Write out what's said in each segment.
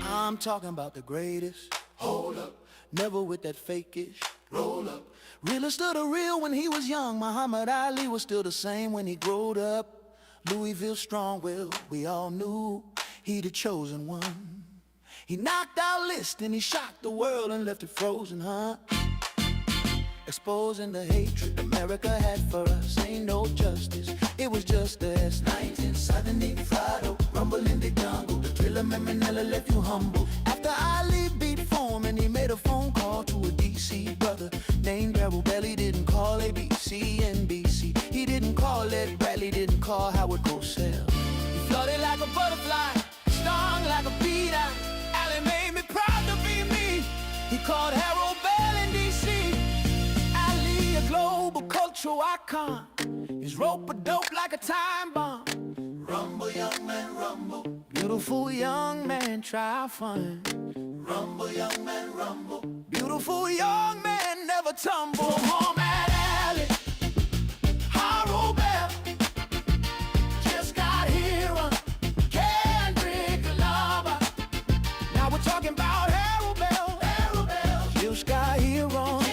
I'm talking about the greatest. Hold up. Never with that fakish. Roll up. Realest of the real when he was young. Muhammad Ali was still the same when he growed up. Louisville strong, well, we all knew he the chosen one. He knocked out List and he shocked the world and left it frozen, huh? Exposing the hatred America had for us. Ain't no justice, it was just as 1974, rumble in the jungle. The thriller Manila left you humble. After Ali beat Foreman, he made a phone call to a DC brother named Darryl Bell. He didn't call ABC, NBC. He didn't call Ed Bradley, didn't call Howard Cosell. He floated like a butterfly, stung like a bee. Ali made me proud to be me. He called Harold Bell in DC. Ali, a global cultural icon. His rope a dope like a time bomb. Rumble, young man, rumble. Beautiful young man, try fun. Rumble, young man, rumble. Beautiful young man, never tumble. Muhammad Ali, Harold Bell, just got here on Kendrick Lamar. Now we're talking about Harold Bell, Harold Bell, just got here on.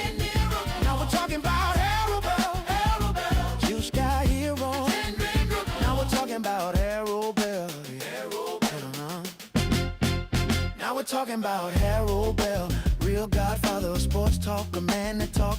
Now we're talking about Harold Bell, Harold Bell, just got here on. Now we're talking about Harold Bell, Harold Bell. Now we're talking about Harold Bell, real godfather of sports talk, a man that talk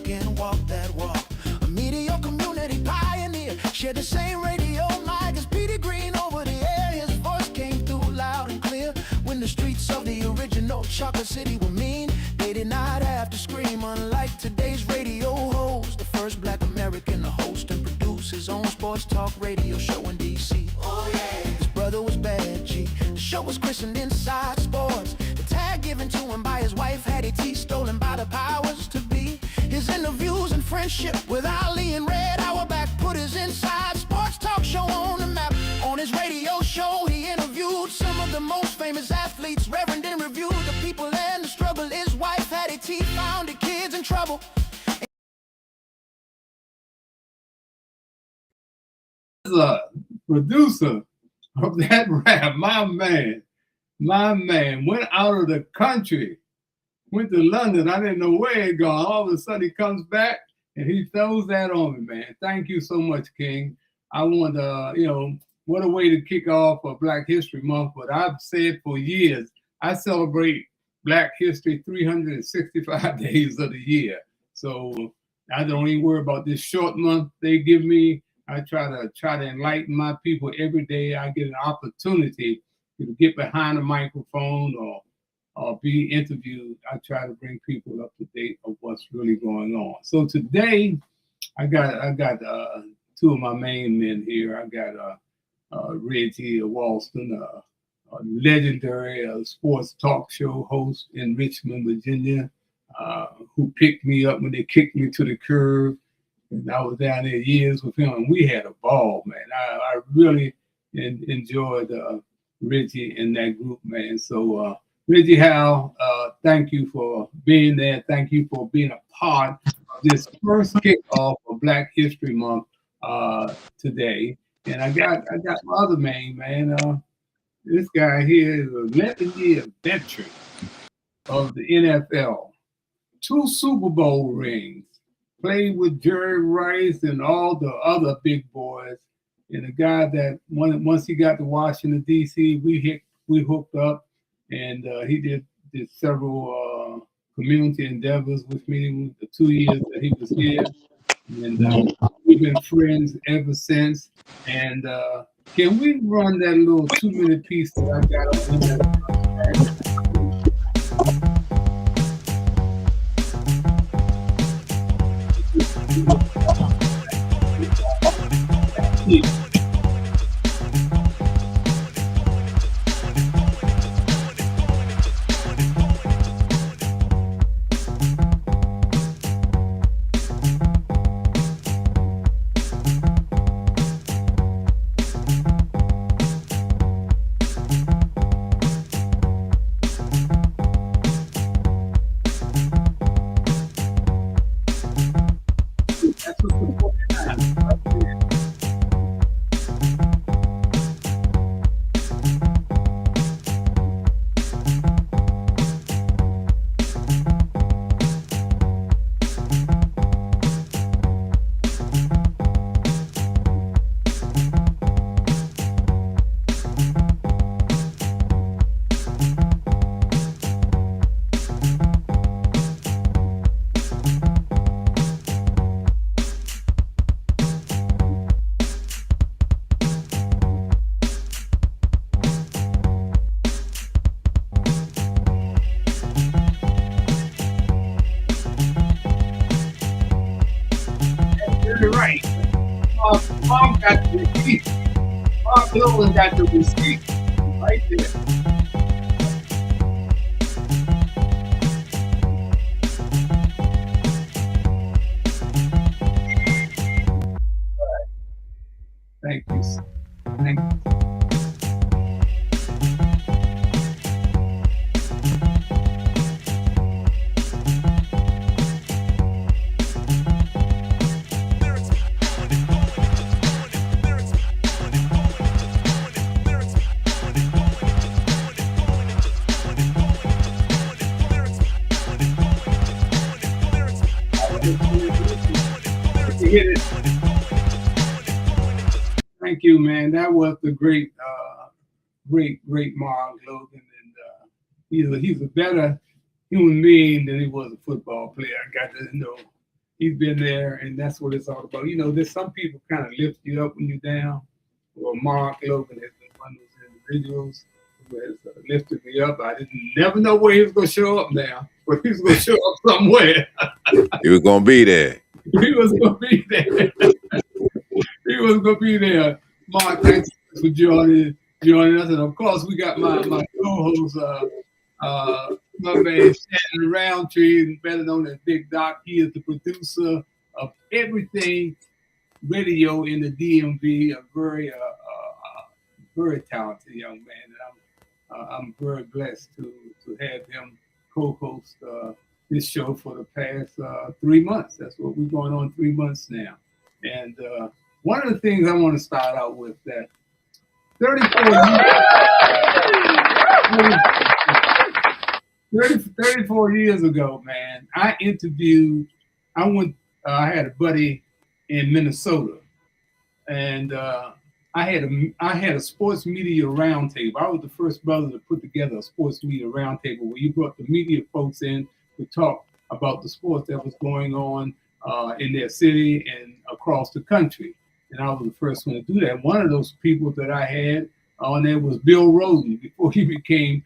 and walk that walk. A media community pioneer, shared the same radio mic as Peter Green over the air. His voice came through loud and clear. When the streets of the original Chocolate City were mean, they did not have to scream. Unlike today's radio host, the first black American to host and produce his own sports talk radio show in DC. Oh yeah, his brother was Bad G. The show was christened Inside Sports. The tag given to him by his wife, Hattie T, stolen by the powers to be. His interviews and friendship with Ali and Red Auerbach put his Inside Sports talk show on the map. On his radio show, he interviewed some of the most famous athletes, reverend and reviewed the people and the struggle. His wife, Hattie T, found the kids in trouble. The producer of that rap, my man, went out of the country, went to London. I didn't know where he'd gone. All of a sudden he comes back and he throws that on me, man. Thank you so much, King. I want to, what a way to kick off a Black History Month. But I've said for years, I celebrate Black History 365 days of the year. So I don't even worry about this short month they give me. I try to enlighten my people every day. I get an opportunity to get behind a microphone or be interviewed. I try to bring people up to date of what's really going on. So today, I got two of my main men here. I got Reggie Walston, a legendary sports talk show host in Richmond, Virginia, who picked me up when they kicked me to the curb. And I was down there years with him, and we had a ball, man. I really enjoyed Reggie and that group, man. So Reggie Howell, thank you for being there. Thank you for being a part of this first kickoff of Black History Month today. And I got my other main man. This guy here is an 11-year veteran of the NFL, 2 Super Bowl rings. Played with Jerry Rice and all the other big boys, and a guy that once he got to Washington D.C., we hooked up, and he did several community endeavors with me the 2 years that he was here, and we've been friends ever since. And can we run that little 2-minute piece that I got in there? right. Marc got the receipt. Marc Logan got the receipt right there. Thank you. Thank you. Hit it. Thank you, man. That was the great Marc Logan, and he's a better human being than he was a football player. I got to know he's been there, and that's what it's all about. There's some people kind of lift you up when you're down. Well, Marc Logan has been one of those individuals who has lifted me up. I didn't never know where he was going to show up now, but he was going to show up somewhere. He was going to be there. He was going to be there. He was going to be there. Marc, thanks for joining us. And, of course, we got my co-host, my man Shannon Roundtree, better known as Big Doc. He is the producer of everything radio in the DMV, a very talented young man. And I'm very blessed to have him co-host this show for the past 3 months. That's what we're going on 3 months now. And one of the things I want to start out with that 34 years ago, man, I had a buddy in Minnesota, and I had a sports media roundtable. I was the first brother to put together a sports media roundtable where you brought the media folks in to talk about the sports that was going on in their city and across the country. And I was the first one to do that. One of those people that I had on there was Bill Roden before he came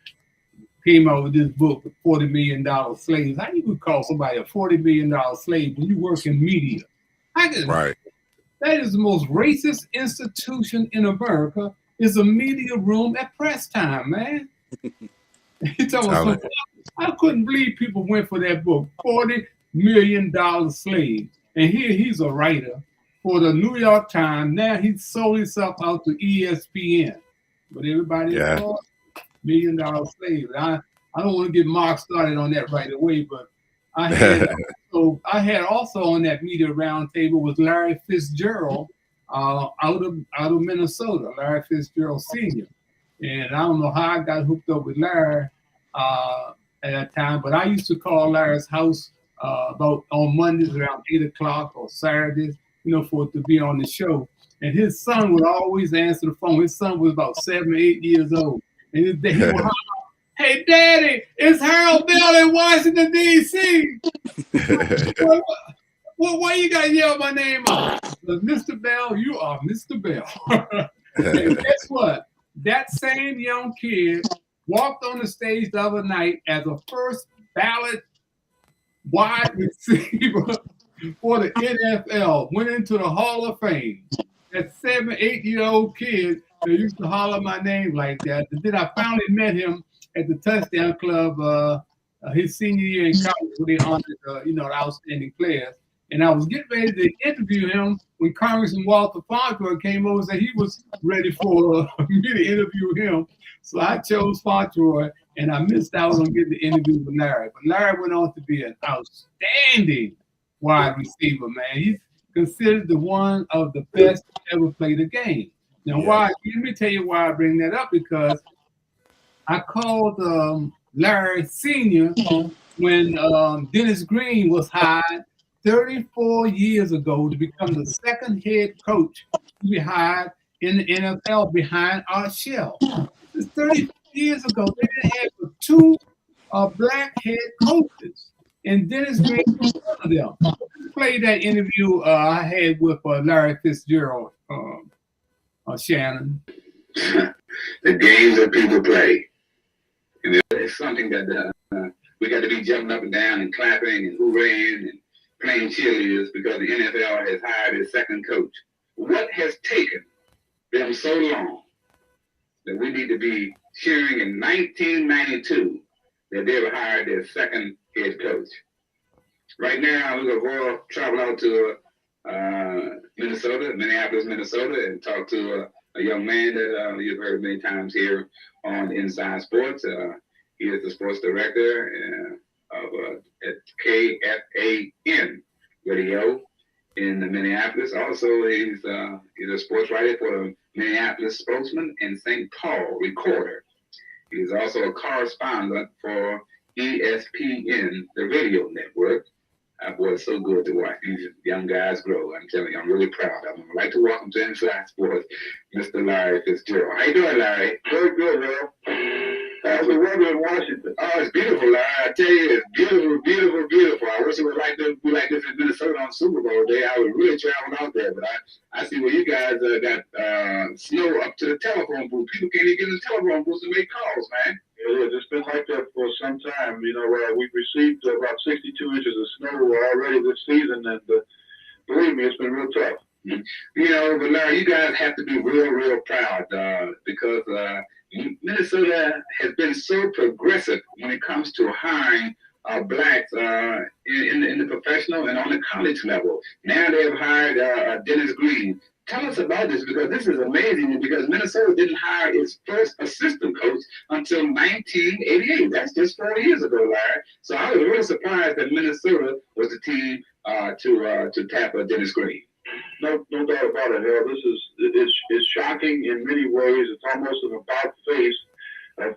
out with this book, The $40 Million Slaves. How you would call somebody a $40 million slave when you work in media? Right. That is the most racist institution in America, is a media room at press time, man. I couldn't believe people went for that book, $40 Million Slave. And here he's a writer for the New York Times. Now he's sold himself out to ESPN. But everybody is $1 million slave. I don't want to get Marc started on that right away, but I had also on that media roundtable was Larry Fitzgerald out of Minnesota, Larry Fitzgerald Sr. And I don't know how I got hooked up with Larry at that time, but I used to call Larry's house about on Mondays around 8 o'clock or Saturdays, for it to be on the show. And his son would always answer the phone. His son was about 7 or 8 years old. And he would holler, "Hey, Daddy, it's Harold Bell in Washington, D.C. Why you got to yell my name out? Mr. Bell, you are Mr. Bell." And guess what? That same young kid walked on the stage the other night as a first ballot wide receiver for the NFL, went into the Hall of Fame. That 7, 8-year-old kid that used to holler my name like that. And then I finally met him at the Touchdown Club his senior year in college, where they honored the outstanding players. And I was getting ready to interview him when Congressman Walter Fontroy came over and said he was ready for me to interview him. So I chose Fontroy, and I missed out on getting the interview with Larry. But Larry went on to be an outstanding wide receiver, man. He's considered the one of the best to ever play the game. Now, why? Let me tell you why I bring that up, because I called Larry Sr. when Dennis Green was hired 34 years ago to become the second head coach to be hired in the NFL behind Art Shell. It's 34 years ago. They didn't have two black head coaches, and Dennis Green was one of them. Let's play that interview I had with Larry Fitzgerald, Shannon. The games that people play, it's something that we got to be jumping up and down and clapping and hooraying playing cheerleaders because the NFL has hired a second coach. What has taken them so long that we need to be cheering in 1992 that they were hired their second head coach? Right now, we're going to travel out to Minneapolis, Minnesota, and talk to a young man that you've heard many times here on Inside Sports. He is the sports director at KFAN Radio in Minneapolis. Also, he's a sports writer for the Minneapolis Spokesman and St. Paul Recorder. He's also a correspondent for ESPN, the radio network. Boy, it's so good to watch these young guys grow. I'm telling you, I'm really proud of them. I'd like to welcome to Inside Sports, Mr. Larry Fitzgerald. How you doing, Larry? Very good, Will. How's the weather in Washington? Oh, it's beautiful, Larry. I tell you, it's beautiful, beautiful, beautiful. I wish it was like this, be like this in Minnesota on Super Bowl day. I would really travel out there, but I see where you guys got snow up to the telephone booth. People can't even get in the telephone booth to make calls, man. Yeah, it's been like that for some time. You know, we've received about 62 inches of snow already this season, and believe me, it's been real tough. You know, but Larry, you guys have to be real, real proud because Minnesota has been so progressive when it comes to hiring blacks in the professional and on the college level. Now they have hired Dennis Green. Tell us about this, because this is amazing, because Minnesota didn't hire its first assistant coach until 1988. That's just 4 years ago, Larry. So I was really surprised that Minnesota was the team to tap Dennis Green. No doubt about it, Harold. It's shocking in many ways. It's almost an about face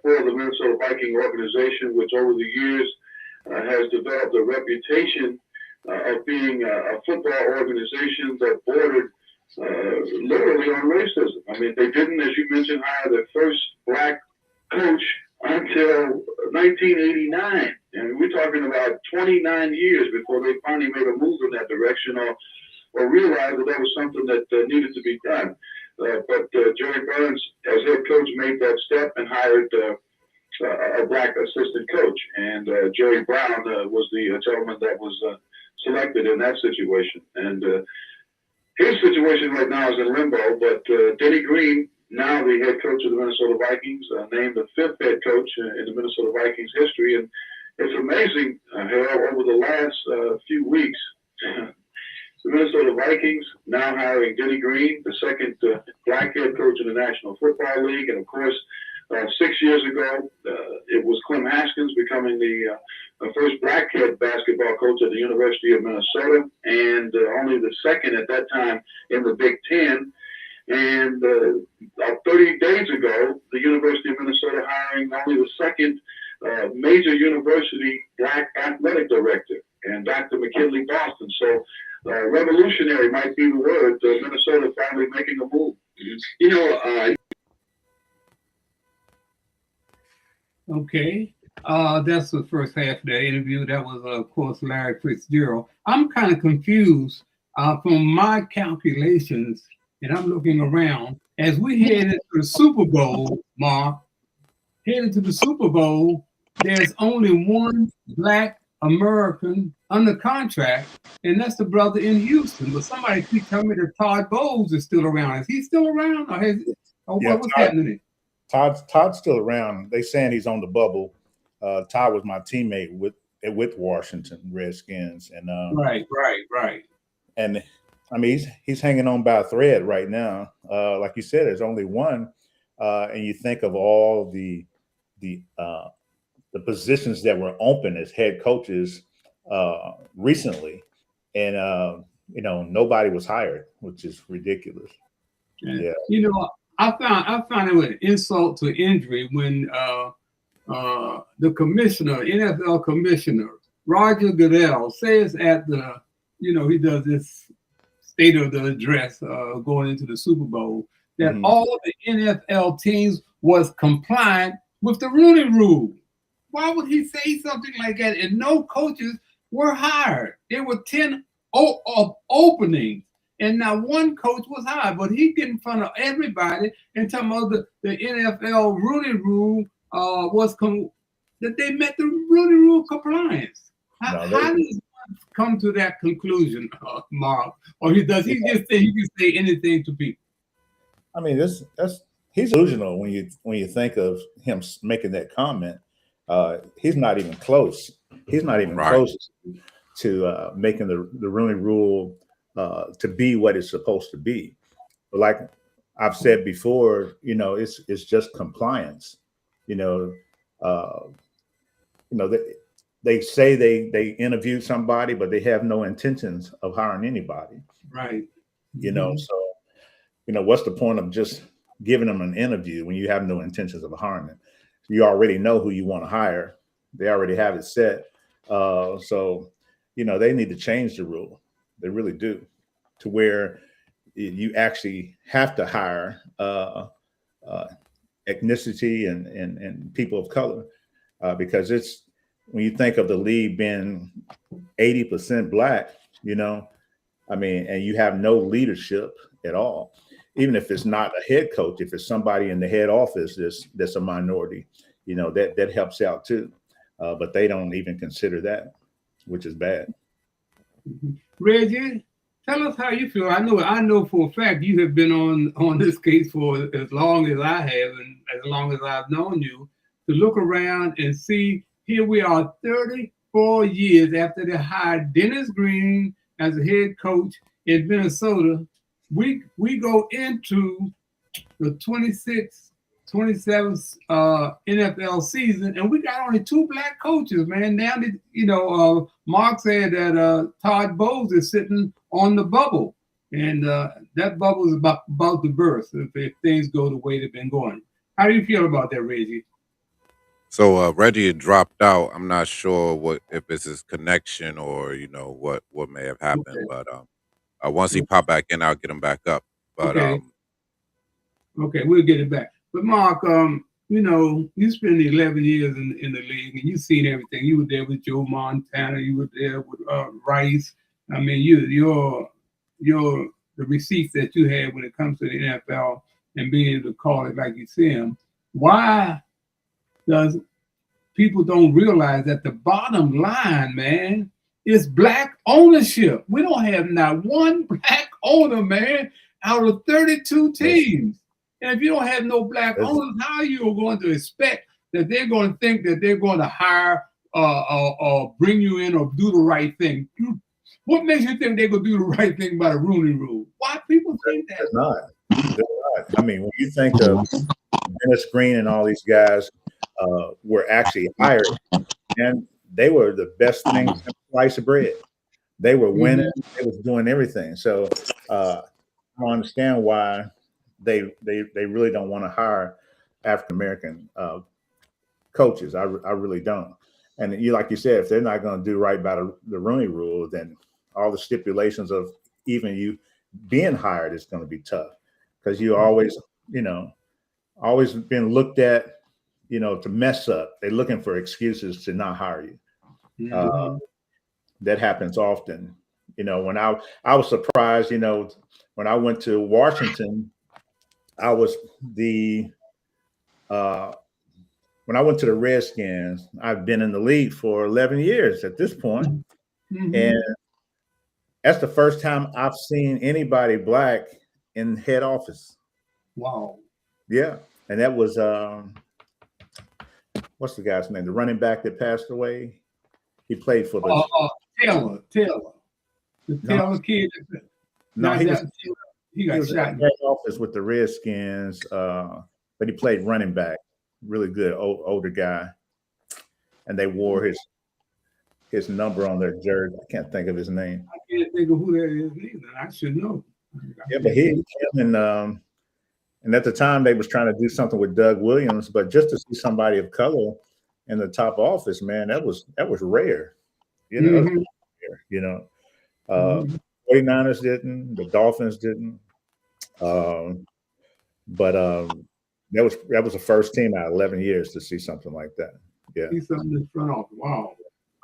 for the Minnesota Viking organization, which over the years has developed a reputation of being a football organization that bordered literally on racism. I mean, they didn't, as you mentioned, hire their first black coach until 1989. And we're talking about 29 years before they finally made a move in that direction or realized that was something that needed to be done. But Jerry Burns, as head coach, made that step and hired a black assistant coach. And Jerry Brown was the gentleman that was selected in that situation. And his situation right now is in limbo, but Denny Green, now the head coach of the Minnesota Vikings, named the fifth head coach in the Minnesota Vikings history. And it's amazing, Harold, over the last few weeks, the Minnesota Vikings now hiring Denny Green, the second black head coach in the National Football League. And of course, 6 years ago, it was Clem Haskins becoming the first black head basketball coach at the University of Minnesota, and only the second at that time in the Big Ten. And 30 days ago, the University of Minnesota hiring only the second major university black athletic director, and Dr. McKinley Boston. So revolutionary might be the word. Minnesota finally making a move. You know, Okay, that's the first half of the interview. That was, of course, Larry Fitzgerald. I'm kind of confused from my calculations, and I'm looking around. As we head into the Super Bowl, Mark, heading to the Super Bowl, there's only one black American under contract, and that's the brother in Houston. But somebody keeps telling me that Todd Bowles is still around. Is he still around, or what's happening? Todd's still around. They saying he's on the bubble. Todd was my teammate with Washington Redskins, and right. And I mean, he's hanging on by a thread right now. Like you said, there's only one, and you think of all the positions that were open as head coaches recently, and nobody was hired, which is ridiculous. Yeah. You know, I found it an insult to injury when the commissioner, NFL commissioner, Roger Goodell, says at the, he does this state of the address going into the Super Bowl, that all the NFL teams was compliant with the Rooney Rule. Why would he say something like that? And no coaches were hired. There were 10 openings. And not one coach was hired, but he get in front of everybody and talking about the NFL Rooney Rule that they met the Rooney Rule compliance. How does come to that conclusion, Mark? Or does he just say he can say anything to people? I mean, he's delusional when you think of him making that comment. He's not even close. He's not even close to making the Rooney Rule to be what it's supposed to be. But like I've said before, it's just compliance. They say they interviewed somebody, but they have no intentions of hiring anybody. Right. So, what's the point of just giving them an interview when you have no intentions of hiring them? You already know who you want to hire. They already have it set. So, they need to change the rule. They really do, to where you actually have to hire ethnicity and people of color, because it's, when you think of the league being 80% black, and you have no leadership at all, even if it's not a head coach, if it's somebody in the head office that's a minority, that helps out too. But they don't even consider that, which is bad. Reggie, tell us how you feel. I know for a fact you have been on this case for as long as I have, and as long as I've known you, to look around and see, here we are 34 years after they hired Dennis Green as a head coach in Minnesota. We go into the 26th, 27th NFL season, and we got only 2 black coaches, man. Now, Mark said that Todd Bowles is sitting on the bubble, and that bubble is about to burst if things go the way they've been going. How do you feel about that, Reggie? So Reggie had dropped out. I'm not sure if it's his connection or what may have happened. Okay. But once he popped back in, I'll get him back up. But okay, we'll get it back. But Mark, you spent 11 years in the league, and you've seen everything. You were there with Joe Montana. You were there with Rice. I mean, the receipts that you had when it comes to the NFL and being able to call it like you see them. Why does people don't realize that the bottom line, man, is black ownership? We don't have not one black owner, man, out of 32 teams. And if you don't have no black owners, how are you going to expect that they're going to think that they're going to hire or bring you in or do the right thing? What makes you think they're going to do the right thing by the Rooney Rule? Why people think that? They're not. I mean, when you think of Dennis Green and all these guys were actually hired, and they were the best thing since slice of bread. They were winning. They was doing everything. So I don't understand why they really don't want to hire African American coaches. I really don't. And like you said, if they're not going to do right by the Rooney Rule, then all the stipulations of even you being hired is going to be tough, because you always been looked at, to mess up. They're looking for excuses to not hire you. That happens often. When I was surprised, when I went to Washington, when I went to the Redskins, I've been in the league for 11 years at this point. And that's the first time I've seen anybody black in head office. Wow. Yeah. And that was, what's the guy's name? The running back that passed away. He played for the Taylor. The Taylor kid. No, he got shot in head office with the Redskins, but he played running back. Really good older guy, and they wore his number on their jersey. I can't think of his name. I can't think of who that is either. I should know. Yeah, but him and at the time they was trying to do something with Doug Williams, but just to see somebody of color in the top office, man, that was rare. 49ers didn't, the Dolphins didn't, but that was the first team out of 11 years to see something like that. Yeah. See something in front office. Wow.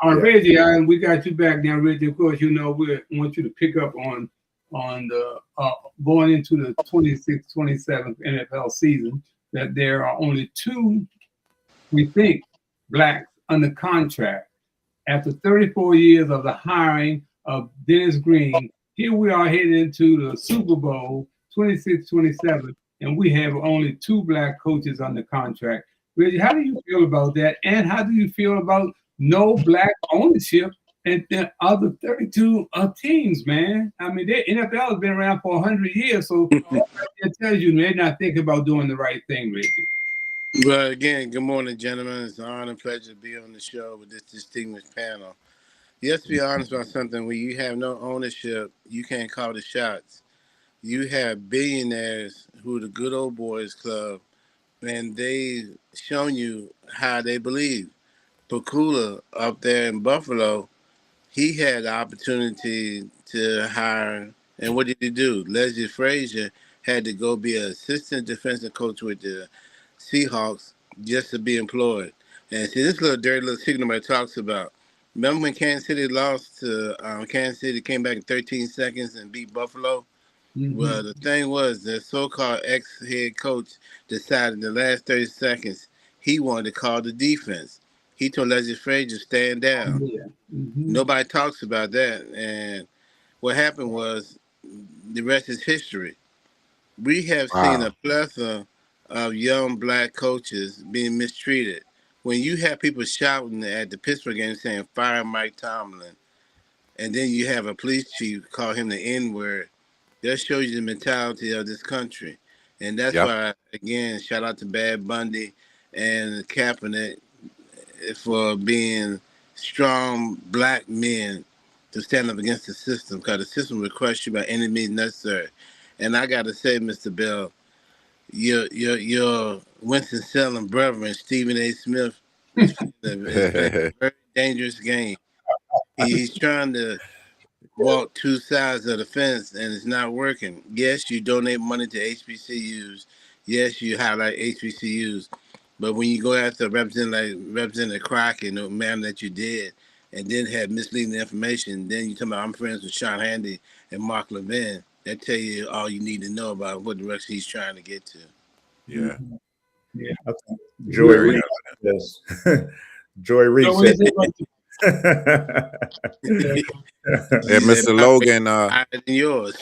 All right, Reggie, we got you back now, Reggie. Of course, we want you to pick up on the going into the 26th, 27th NFL season, that there are only 2, we think, blacks under contract after 34 years of the hiring of Dennis Green, here we are headed into the Super Bowl 26-27, and we have only 2 black coaches under contract. Reggie, how do you feel about that? And how do you feel about no black ownership and the other 32 teams, man? I mean, the NFL has been around for 100 years, so it tells you they're not thinking about doing the right thing, Reggie. Well, again, good morning, gentlemen. It's an honor and pleasure to be on the show with this distinguished panel. Let's be honest about something. When you have no ownership, you can't call the shots. You have billionaires who are the good old boys club, and they've shown you how they believe. Pakula up there in Buffalo, he had the opportunity to hire, and what did he do? Leslie Frazier had to go be an assistant defensive coach with the Seahawks just to be employed. And see, this little dirty little secret nobody talks about. Remember when Kansas City lost to Kansas City, came back in 13 seconds and beat Buffalo? Mm-hmm. Well, the thing was, the so-called ex-head coach decided in the last 30 seconds he wanted to call the defense. He told Leslie Frazier to stand down. Yeah. Mm-hmm. Nobody talks about that. And what happened was, the rest is history. We have seen a plethora of young black coaches being mistreated. When you have people shouting at the Pittsburgh game saying, fire Mike Tomlin, and then you have a police chief call him the N-word, that shows you the mentality of this country. And that's why, again, shout out to Bad Bundy and Kaepernick for being strong black men to stand up against the system, because the system will crush you by any means necessary. And I got to say, Mr. Bell, your Winston-Salem brethren, Stephen A. Smith, is playing a very dangerous game. He's trying to walk 2 sides of the fence, and it's not working. Yes, you donate money to HBCUs. Yes, you highlight HBCUs. But when you go after Representative Crockett in the manner that you did, and then had misleading information, then you talk about I'm friends with Sean Handy and Marc Logan. That tell you all you need to know about what direction he's trying to get to. Yeah. Yeah. Joy Reid. Yes. Joy Reid said. Yeah, Mr. Logan. Yours.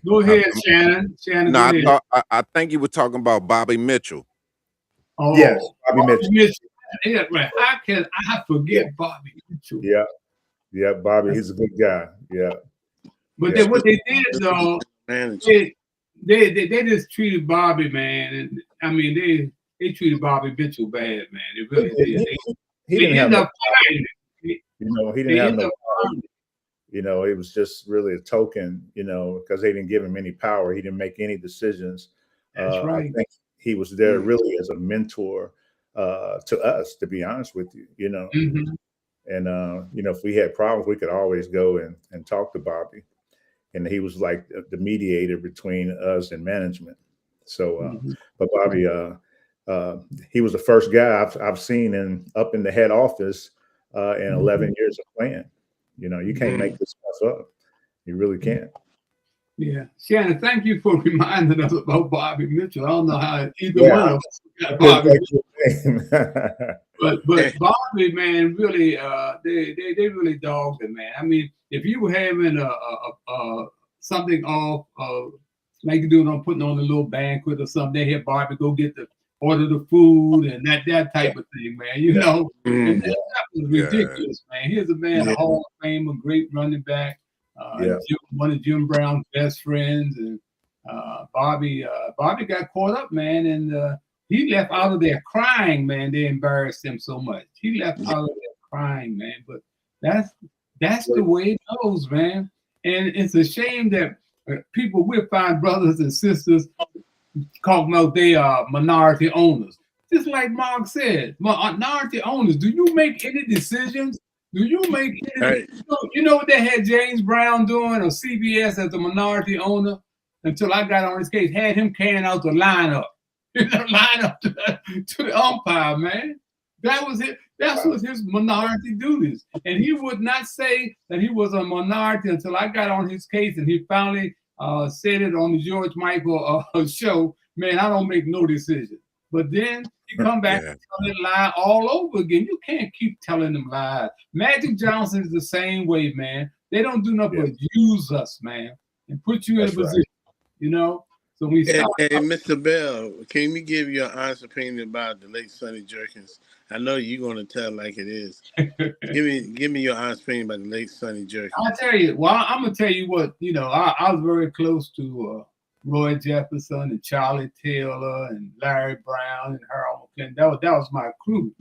Go ahead, Shannon. Shannon. No, I think you were talking about Bobby Mitchell. Oh, yes, Bobby Mitchell. Yeah, right. I forget Bobby Mitchell. Yeah. Yeah, Bobby, he's a good guy. Yeah. But then what they did though, they just treated Bobby, man. And I mean they treated Bobby Mitchell bad, man. They really did. He didn't have no power. He didn't have no power. It was just really a token, because they didn't give him any power. He didn't make any decisions. That's right. I think he was there really as a mentor to us, to be honest with you, Mm-hmm. And, if we had problems, we could always go and talk to Bobby. And he was like the mediator between us and management. So, but Bobby, he was the first guy I've seen up in the head office in 11 years of playing. You can't make this stuff up. You really can't. Yeah. Shannon, thank you for reminding us about Bobby Mitchell. I don't know how either one of us got Bobby Mitchell. But Bobby, man, really, they really dogged it, man. I mean, if you were having something off, like you do, putting on a little banquet or something, they had Bobby go order the food and that type of thing, man. And that was ridiculous, man. Here's a man, a Hall of Fame, a great running back, one of Jim Brown's best friends, and Bobby got caught up, man, and he left out of there crying, man. They embarrassed him so much. He left out of there crying, man. But that's the way it goes, man. And it's a shame that people will find brothers and sisters talking about they are minority owners. Just like Mark said, minority owners, do you make any decisions? Do you make any? You know what they had James Brown doing on CBS as a minority owner until I got on his case? Had him carrying out the lineup. Line up to the umpire, man. That was it. That was his minority duties. And he would not say that he was a minority until I got on his case and he finally said it on the George Michael show. Man, I don't make no decision. But then you come back and tell that lie all over again. You can't keep telling them lies. Magic Johnson is the same way, man. They don't do nothing but use us, man, and put you in a position, you know. So we Hey, Mr. Bell, can you give your honest opinion about the late Sonny Jurgensen? I know you're going to tell like it is. give me your honest opinion about the late Sonny Jurgensen. I'll tell you. Well, I'm gonna tell you what. You know, I was very close to Roy Jefferson and Charlie Taylor and Larry Brown and Harold McClendon. That was my crew.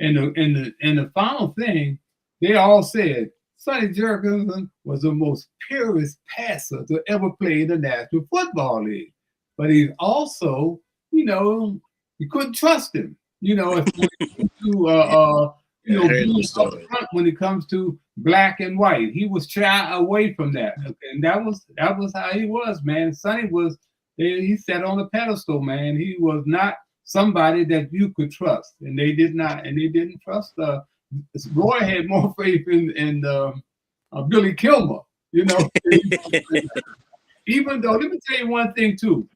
And the final thing, they all said Sonny Jurgensen was the most purest passer to ever play in the National Football League. But he's also, you know, you couldn't trust him. You know, if when it comes to black and white, he was shy away from that, and that was how he was, man. Sonny was, he sat on a pedestal, man. He was not somebody that you could trust, and they didn't trust. Roy had more faith in Billy Kilmer, you know. Even though, let me tell you one thing too.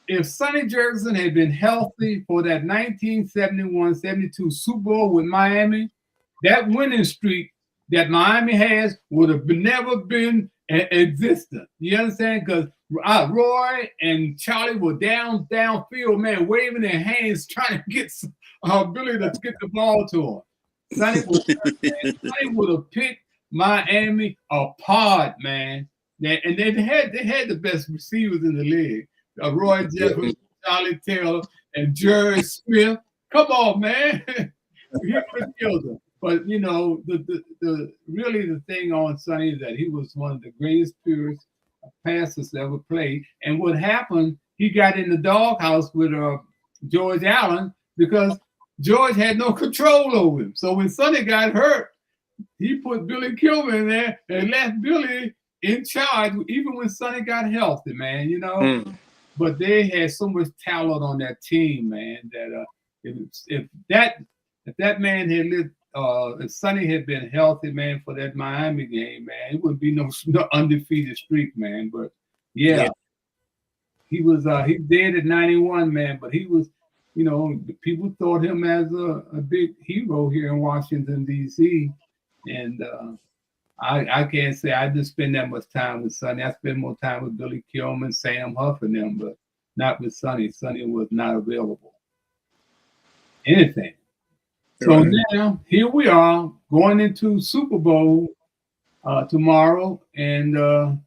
If Sonny Jurgensen had been healthy for that 1971-72 Super Bowl with Miami, that winning streak that Miami has would have never been existent. You understand? Because Roy and Charlie were downfield, man, waving their hands, trying to get Billy to get the ball to him. Sonny would have picked Miami apart, man. And they had the best receivers in the league. Roy Jefferson, Charlie Taylor, and Jerry Smith. Come on, man. He would have killed them. But you know, the thing on Sonny is that he was one of the greatest purest passers ever played. And what happened, he got in the doghouse with George Allen because George had no control over him. So when Sonny got hurt, he put Billy Kilmer in there and left Billy in charge, even when Sonny got healthy, man, you know. But they had so much talent on that team, man, that if that man had lived, if Sonny had been healthy, man, for that Miami game, man, it wouldn't be no undefeated streak, man. But yeah. He was he's dead at 91, man, but he was, you know, people thought him as a big hero here in Washington, D.C. And I can't say I didn't spend that much time with Sonny. I spent more time with Billy Kilman, Sam Huff, and them, but not with Sonny. Sonny was not available. Anything. So now here we are going into Super Bowl tomorrow, and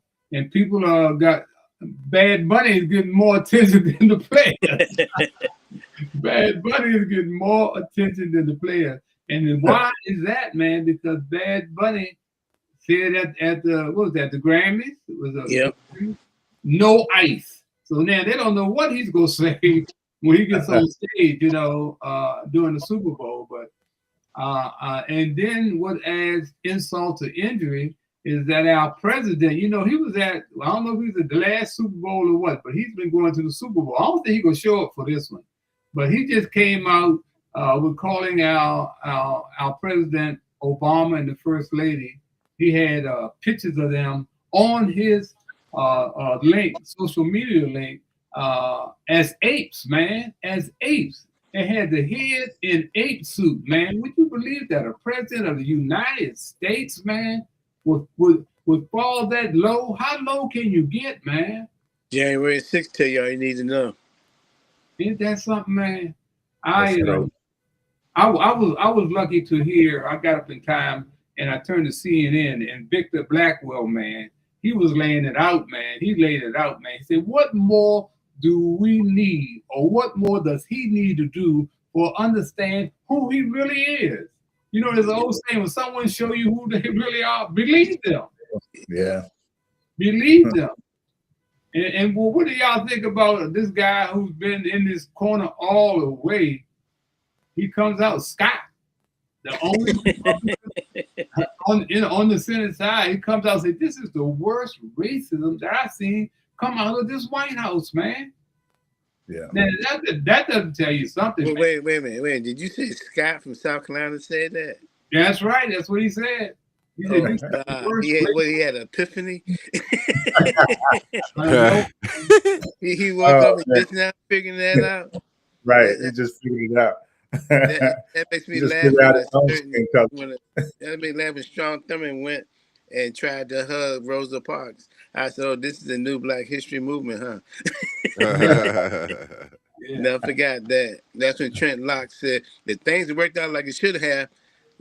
people got Bad Bunny is getting more attention than the players. Bad Bunny is getting more attention than the players, and then why is that, man? Because Bad Bunny said at the what was that, the Grammys? It was no ice. So now they don't know what he's gonna say when he gets on stage, you know, during the Super Bowl. But and then what adds insult to injury is that our president, you know, he was at, I don't know if he was at the last Super Bowl or what, but he's been going to the Super Bowl. I don't think he's gonna show up for this one. But he just came out with calling our president Obama and the First Lady. He had pictures of them on his link, social media link, as apes, man, as apes. They had the head in ape suit, man. Would you believe that a president of the United States, man, would fall that low? How low can you get, man? January 6th, tell you all you need to know. Ain't that something, man? I was lucky to hear. I got up in time and I turned to CNN, and Victor Blackwell, man, he was laying it out, man. He laid it out, man. He said, what more do we need, or what more does he need to do for understand who he really is? You know, there's an old saying, when someone show you who they really are, believe them. Yeah. Believe them. And well, what do y'all think about this guy who's been in this corner all the way? He comes out Scott, the only on the Senate side. He comes out and says, "This is the worst racism that I've seen come out of this White House, man." Yeah. Now, that doesn't tell you something. Wait a minute. Did you say Scott from South Carolina said that? That's right. That's what he said. He said, he had an epiphany. He woke up and just now figuring that out. Right. He just figured it out. That makes me He just laugh figured out when his own skin color. that made me laugh when Sean Thurman went and tried to hug Rosa Parks. I said, "Oh, this is the new Black History movement, huh?" Yeah. Never forgot that. That's when Trent Locke said, "The things that worked out like it should have,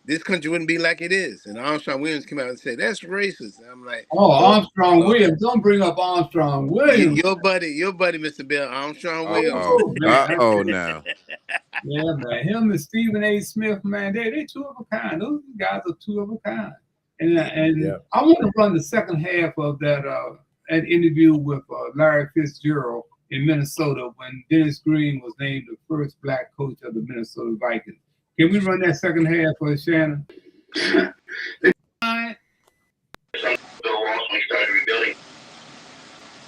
this country wouldn't be like it is." And Armstrong Williams came out and said, "That's racist." And I'm like, Oh, Armstrong Williams. Don't bring up Armstrong Williams. your buddy, Mr. Bill, Armstrong Uh Williams." oh. Man. Now. Yeah, man. Him and Stephen A. Smith, man, they two of a kind. Those guys are two of a kind. And Yeah. I want to run the second half of that interview with Larry Fitzgerald in Minnesota when Dennis Green was named the first Black coach of the Minnesota Vikings. Can we run that second half for Shannon? Bill Walsh when we started rebuilding.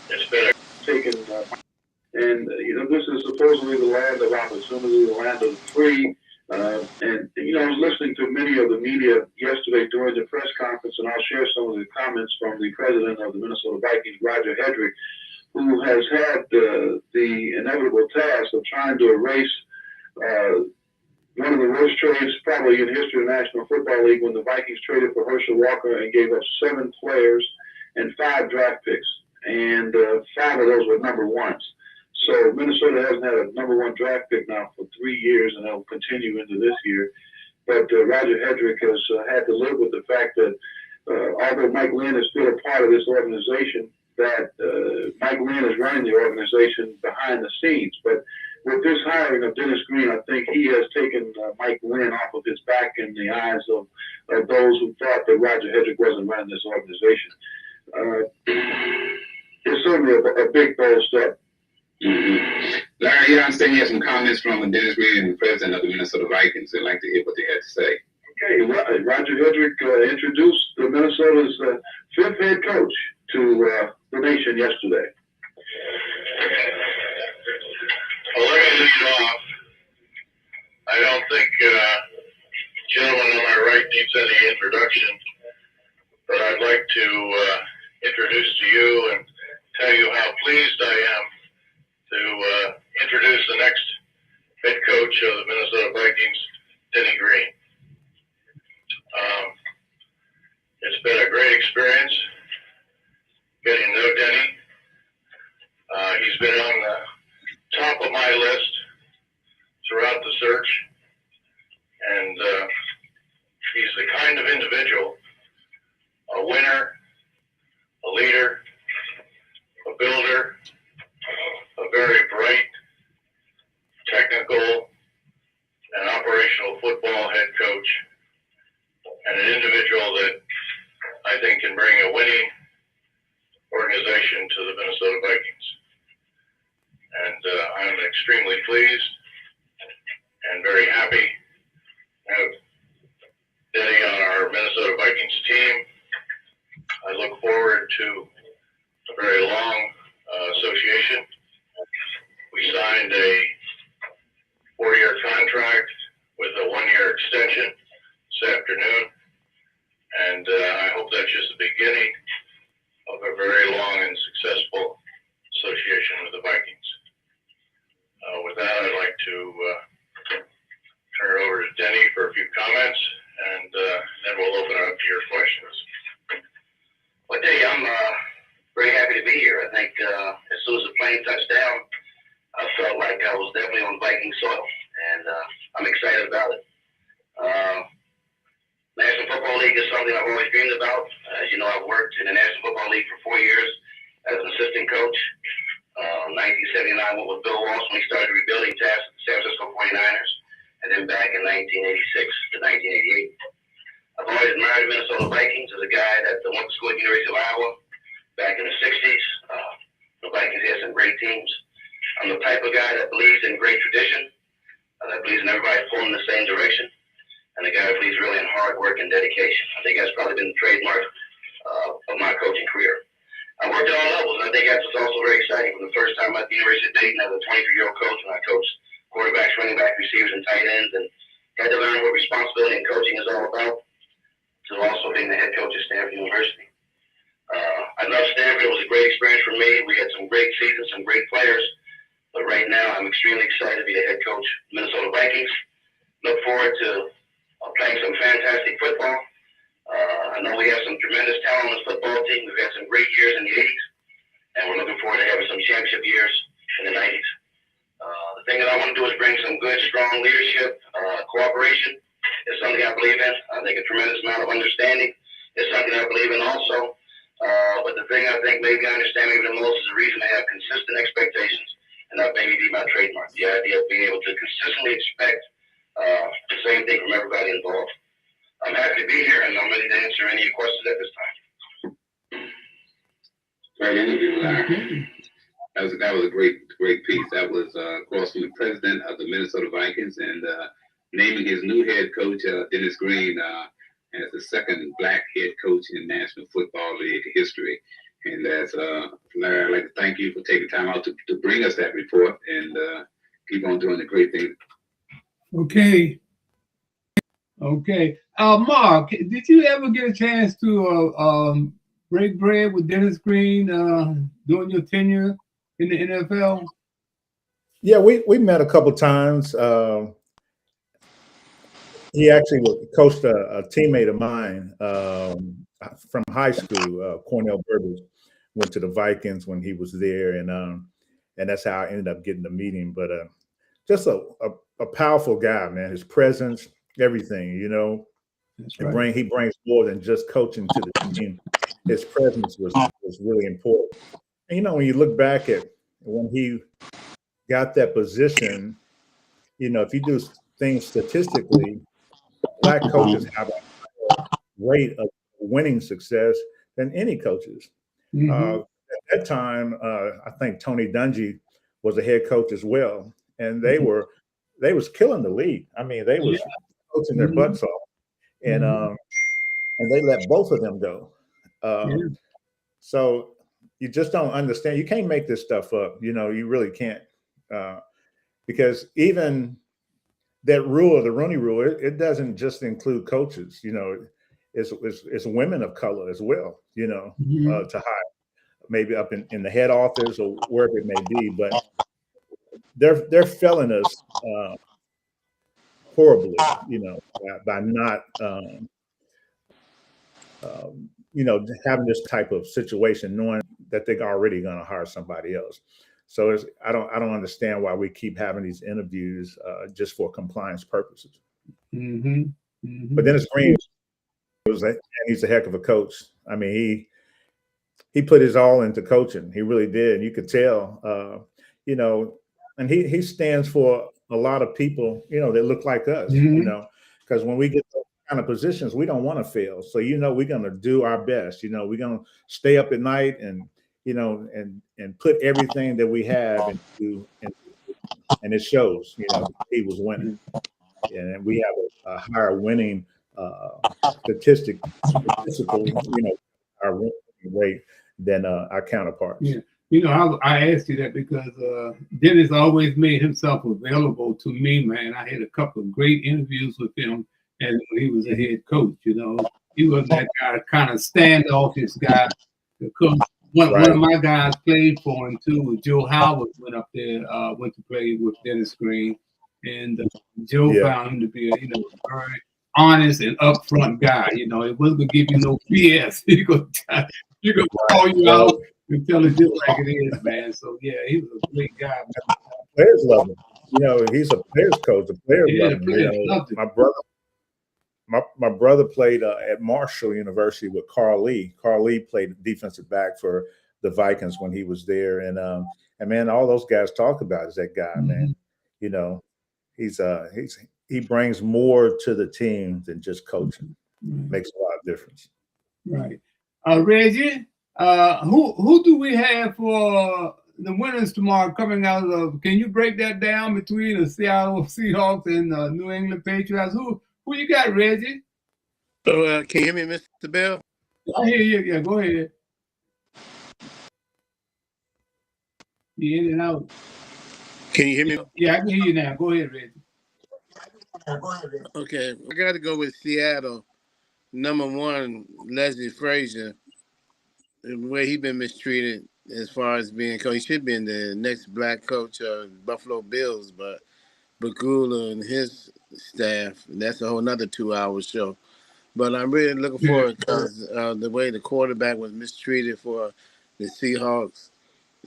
It's been taken, and this is supposedly the land of opportunity, the land of the free. And I was listening to many of the media yesterday during the press conference, and I'll share some of the comments from the president of the Minnesota Vikings, Roger Goodell, who has had the inevitable task of trying to erase one of the worst trades probably in the history of the National Football League when the Vikings traded for Herschel Walker and gave up 7 players and 5 draft picks. And 5 of those were number ones. So Minnesota hasn't had a number 1 draft pick now for 3 years, and that'll continue into this year. But Roger Hedrick has had to live with the fact that although Mike Lynn is still a part of this organization, that Mike Lynn is running the organization behind the scenes. But with this hiring of Dennis Green, I think he has taken Mike Lynn off of his back in the eyes of those who thought that Roger Hedrick wasn't running this organization. It's certainly a big, bold step. Mm-hmm. Larry, I understand you have some comments from Dennis Green, the president of the Minnesota Vikings. I'd like to hear what they had to say. Okay, Roger Hedrick introduced Minnesota's 5th head coach to the nation yesterday. Well, let me lead off. I don't think gentleman on my right needs any introduction, but I'd like to introduce to you and tell you how pleased I am to introduce the next head coach of the Minnesota Vikings, Denny Green. It's been a great experience getting to know Denny. He's been on the top of my list throughout the search, and he's the kind of individual, a winner, a leader, a builder, a very bright, technical, and operational football head coach, and an individual that I think can bring a winning organization to the Minnesota Vikings. And I'm extremely pleased and very happy to have Denny on our Minnesota Vikings team. I look forward to a very long association. We signed a 4-year contract with a 1-year extension this afternoon, and I hope that's just the beginning of a very long and successful association with the Vikings. With that, I'd like to turn it over to Denny for a few comments, and then we'll open it up to your questions. Well, Denny, I'm very happy to be here. I think as soon as the plane touched down, I felt like I was definitely on Viking soil, and I'm excited about it. National Football League is something I've always dreamed about. As you know, I've worked in the National Football League for 4 years as an assistant coach. 1979 went with Bill Walsh when we started the rebuilding task at the San Francisco 49ers, and then back in 1986 to 1988. I've always admired the Minnesota Vikings as a guy that went to school at the University of Iowa back in the 60s. The Vikings had some great teams. I'm the type of guy that believes in great tradition, that believes in everybody pulling in the same direction, and the guy that believes really in hard work and dedication. I think that's probably been the trademark of my coaching career. I worked at all levels, and I think that's what's also very exciting. From the first time at the University of Dayton as a 23-year-old coach, when I coached quarterbacks, running back, receivers, and tight ends, and had to learn what responsibility and coaching is all about, to also being the head coach at Stanford University. I love Stanford. It was a great experience for me. We had some great seasons, some great players. But right now, I'm extremely excited to be the head coach of Minnesota Vikings. Look forward to playing some fantastic football. I know we have some tremendous talent on this football team. We've had some great years in the 80s, and we're looking forward to having some championship years in the 90s. The thing that I want to do is bring some good, strong leadership, cooperation. It's something I believe in. I think a tremendous amount of understanding is something I believe in also. But the thing I think maybe I understand maybe the most is the reason to have consistent expectations, and that maybe be my trademark. The idea of being able to consistently expect the same thing from everybody involved. I'm happy to be here, and I'm ready to answer any questions at this time. Great interview, Larry. That was a great piece. That was, of course, from the president of the Minnesota Vikings and naming his new head coach, Dennis Green, as the second black head coach in National Football League history. And that's, Larry, I'd like to thank you for taking time out to bring us that report and keep on doing the great things. Okay. Mark, did you ever get a chance to break bread with Dennis Green during your tenure in the NFL? Yeah, we met a couple times. He actually coached a teammate of mine from high school, Cornell Burbage, went to the Vikings when he was there, and that's how I ended up getting the meeting. But just a powerful guy, man. His presence, everything, you know. That's right. He brings more than just coaching to the team. His presence was really important. And, you know, when you look back at when he got that position, you know, if you do things statistically, black coaches have a higher rate of winning success than any coaches. At that time, I think Tony Dungy was a head coach as well, and they was killing the league. I mean, they was coaching their butts off, and they let both of them go. So you just don't understand. You can't make this stuff up. You know, you really can't, because even that rule, the Rooney Rule, it doesn't just include coaches. You know, it's women of color as well. You know, to hire maybe up in the head office or wherever it may be, but they're failing us horribly. You know, by not you know, having this type of situation, knowing that they're already going to hire somebody else. So I don't understand why we keep having these interviews just for compliance purposes. But Dennis Green he's a heck of a coach. I mean, he put his all into coaching. He really did. You could tell, you know, and he stands for a lot of people, you know, that look like us, you know, because when we get those kind of positions, we don't want to fail. So, you know, we're going to do our best. You know, we're going to stay up at night and, you know, and put everything that we have into, and it shows, you know, he was winning. And we have a higher winning statistical, you know, our winning rate than our counterparts. Yeah. You know, I asked you that because Dennis always made himself available to me, man. I had a couple of great interviews with him, and when he was a head coach, you know, he was that guy, kind of standoffish guy. Because one of my guys played for him too. Joe Howard went up there, went to play with Dennis Green, and Joe found him to be a, you know, very honest and upfront guy. You know, it wasn't gonna give you no BS. He gonna call you out and tell it just like it is, man. So yeah, he was a great guy. Man. Players love him. You know, he's a players coach. The players love him. You know, my brother played at Marshall University with Carl Lee. Carl Lee played defensive back for the Vikings when he was there, and man, all those guys talk about is that guy, man. You know, he brings more to the team than just coaching. Makes a lot of difference. Right. Reggie, who do we have for the winners tomorrow coming out of? Can you break that down between the Seattle Seahawks and New England Patriots? Who you got, Reggie? So can you hear me, Mr. Bell? I hear you. Yeah, go ahead. You in and out. Can you hear me? Yeah, I can hear you now. Go ahead, Reggie. Okay, I got to go with Seattle. Number one, Leslie Frazier, the way he been mistreated as far as being coach. He should be in the next black coach of Buffalo Bills, but Bagula and his staff, that's a whole nother 2 hour show. But I'm really looking Yeah. forward because the way the quarterback was mistreated for the Seahawks,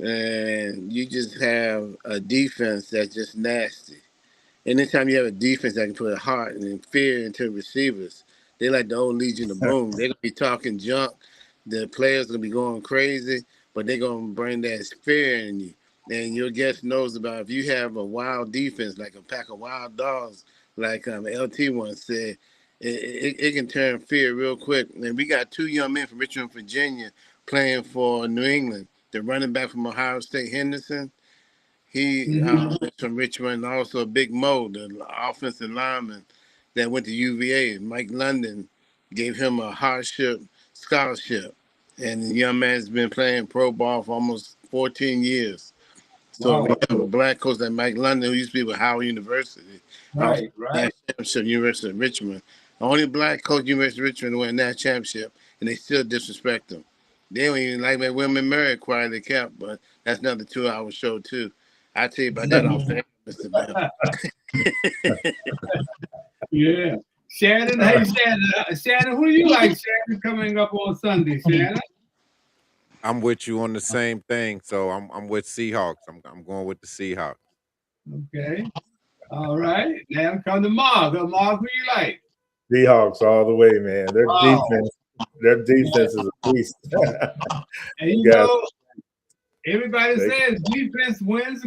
and you just have a defense that's just nasty. Anytime you have a defense that can put heart and fear into receivers, they like the old Legion of Boom. They're gonna be talking junk. The players gonna be going crazy, but they're gonna bring that fear in you. And your guest knows about if you have a wild defense, like a pack of wild dogs, like LT once said, it can turn fear real quick. And we got two young men from Richmond, Virginia, playing for New England. The running back from Ohio State, Henderson. He is from Richmond, and also Big Mo, the offensive lineman that went to UVA. Mike London gave him a hardship scholarship, and the young man's been playing pro ball for almost 14 years. So we have a black coach like Mike London, who used to be with Howard University, Right. championship, University of Richmond. The only black coach University of Richmond to win that championship, and they still disrespect him. They don't even like that William Murray quietly kept, but that's another 2 hour show too. I'll tell you about that off there, Mr. Bell. Yeah. Shannon, hey Shannon, who do you like, Shannon, coming up on Sunday, Shannon? I'm with you on the same thing. So I'm with Seahawks. I'm going with the Seahawks. Okay. All right. Now come to Mark. Mark, who you like? Seahawks all the way, man. Their defense is a beast. And you know, everybody says defense wins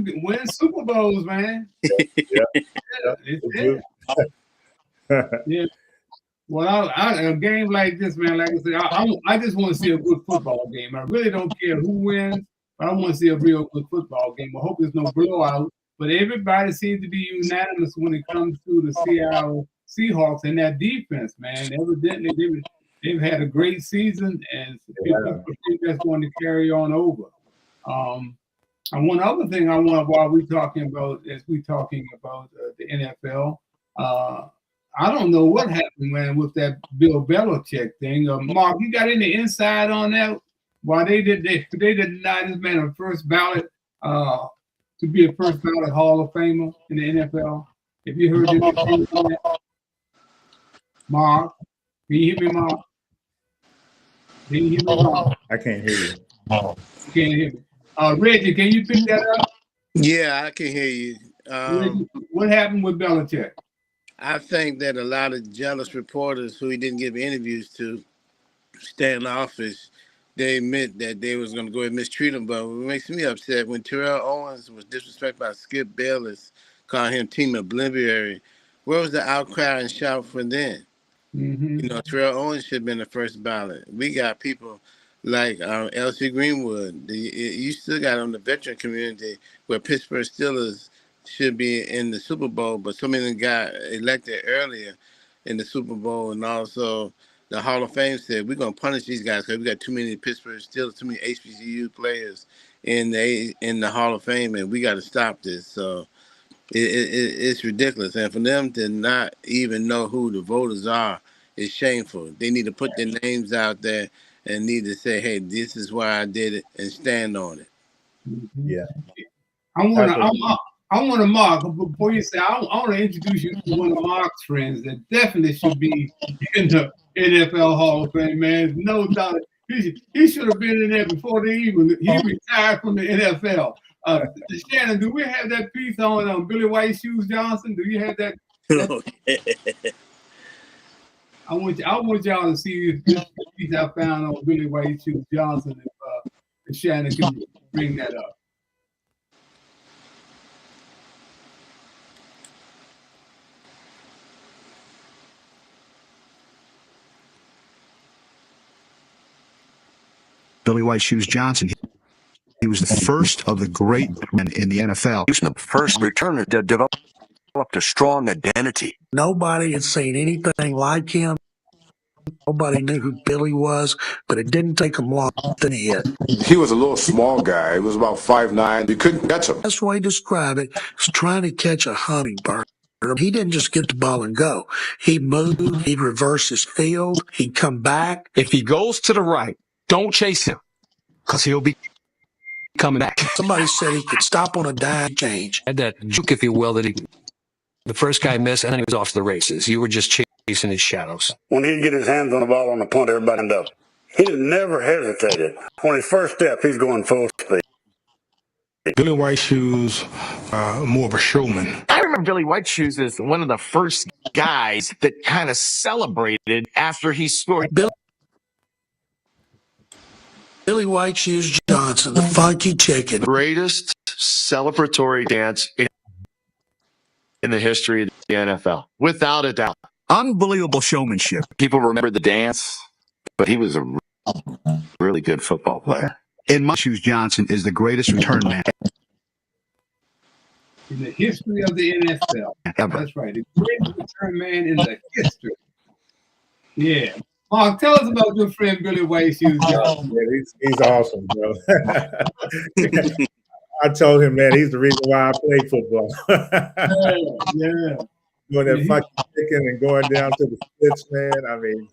Super Bowls, man. Yeah. Well, a game like this, man, like I said, I just want to see a good football game. I really don't care who wins, but I want to see a real good football game. I hope there's no blowout. But everybody seems to be unanimous when it comes to the Seattle Seahawks and that defense, man. Evidently, they've had a great season, and people think that's going to carry on over. And one other thing I want, while we're talking about the NFL, I don't know what happened, man, with that Bill Belichick thing. Mark, you got any insight on that? Why they denied this man a first ballot to be a first ballot Hall of Famer in the NFL? Have you heard anything on that? Mark, can you hear me, Mark? Can you hear me, Mark? I can't hear you. You can't hear me. Reggie, can you pick that up? Yeah, I can hear you. Reggie, what happened with Belichick? I think that a lot of jealous reporters who he didn't give interviews to stay in office, they admit that they was going to go ahead and mistreat him. But what makes me upset, when Terrell Owens was disrespected by Skip Bayless, calling him Team Obliviary, where was the outcry and shout for then? You know, Terrell Owens should have been the first ballot. We got people like L.C. Greenwood. You still got on the veteran community where Pittsburgh Steelers should be in the Super Bowl, but so many got elected earlier in the Super Bowl. And also the Hall of Fame said, we're going to punish these guys because we got too many Pittsburgh Steelers, too many HBCU players in the Hall of Fame, and we got to stop this. So it's ridiculous. And for them to not even know who the voters are is shameful. They need to put their names out there and need to say, hey, this is why I did it, and stand on it. Yeah. I want to Mark, before you say, I want to introduce you to one of Mark's friends that definitely should be in the NFL Hall of Fame, man. No doubt. He should have been in there before he retired from the NFL. Shannon, do we have that piece on Billy White Shoes Johnson? Do you have that? I want y'all to see this piece I found on Billy White Shoes Johnson if Shannon can bring that up. Billy White Shoes Johnson. He was the first of the great men in the NFL. He was the first returner to develop a strong identity. Nobody had seen anything like him. Nobody knew who Billy was, but it didn't take him long to hit. He was a little small guy. He was about 5'9". You couldn't catch him. That's the way he described it. He was trying to catch a hummingbird. He didn't just get the ball and go. He moved. He'd reverse his field. He'd come back. If he goes to the right, don't chase him, because he'll be coming back. Somebody said he could stop on a dime change. Had that juke, if you will, that the first guy missed, and then he was off to the races. You were just chasing his shadows. When he'd get his hands on the ball on the punt, everybody end up. He never hesitated. On his first step, he's going full speed. Billy White Shoes, more of a showman. I remember Billy White Shoes as one of the first guys that kind of celebrated after he scored. Billy White Shoes Johnson, the funky chicken. Greatest celebratory dance in the history of the NFL, without a doubt. Unbelievable showmanship. People remember the dance, but he was a really good football player. And my Shoes Johnson is the greatest return man in the history of the NFL. ever. That's right. The greatest return man in the history. Yeah. Mark, tell us about your friend Billy White Shoes Johnson. Yeah, he's awesome, bro. I told him, man, he's the reason why I play football. Yeah. Doing that fucking chicken and going down to the splits, man. I mean,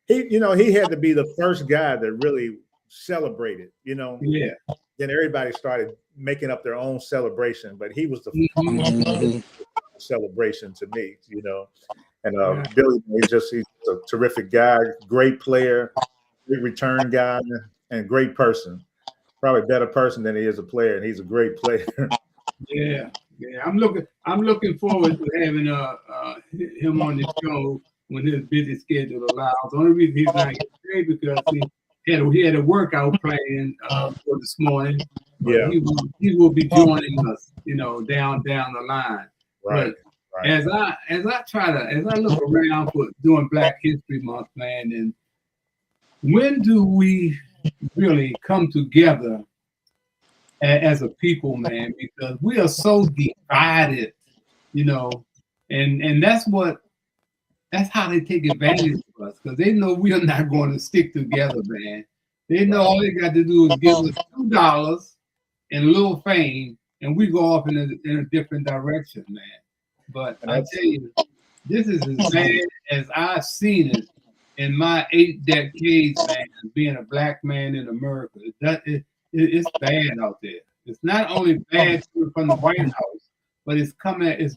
he had to be the first guy that really celebrated, Yeah. Then everybody started making up their own celebration, but he was the celebration to me, And Billy, he's a terrific guy, great player, great return guy, and great person. Probably a better person than he is a player, and he's a great player. Yeah. I'm looking forward to having him on the show when his busy schedule allows. The only reason he's not here because he had a workout plan for this morning. Yeah, he will be joining us, down the line. Right. But as I look around for doing Black History Month, man, and when do we really come together as a people, man? Because we are so divided, and that's how they take advantage of us, because they know we are not going to stick together, man. They know all they got to do is give us $2 and a little fame, and we go off in a different direction, man. But I tell you, this is as bad as I've seen it in my 8 decades, man, being a Black man in America. It's bad out there. It's not only bad coming from the White House, but it's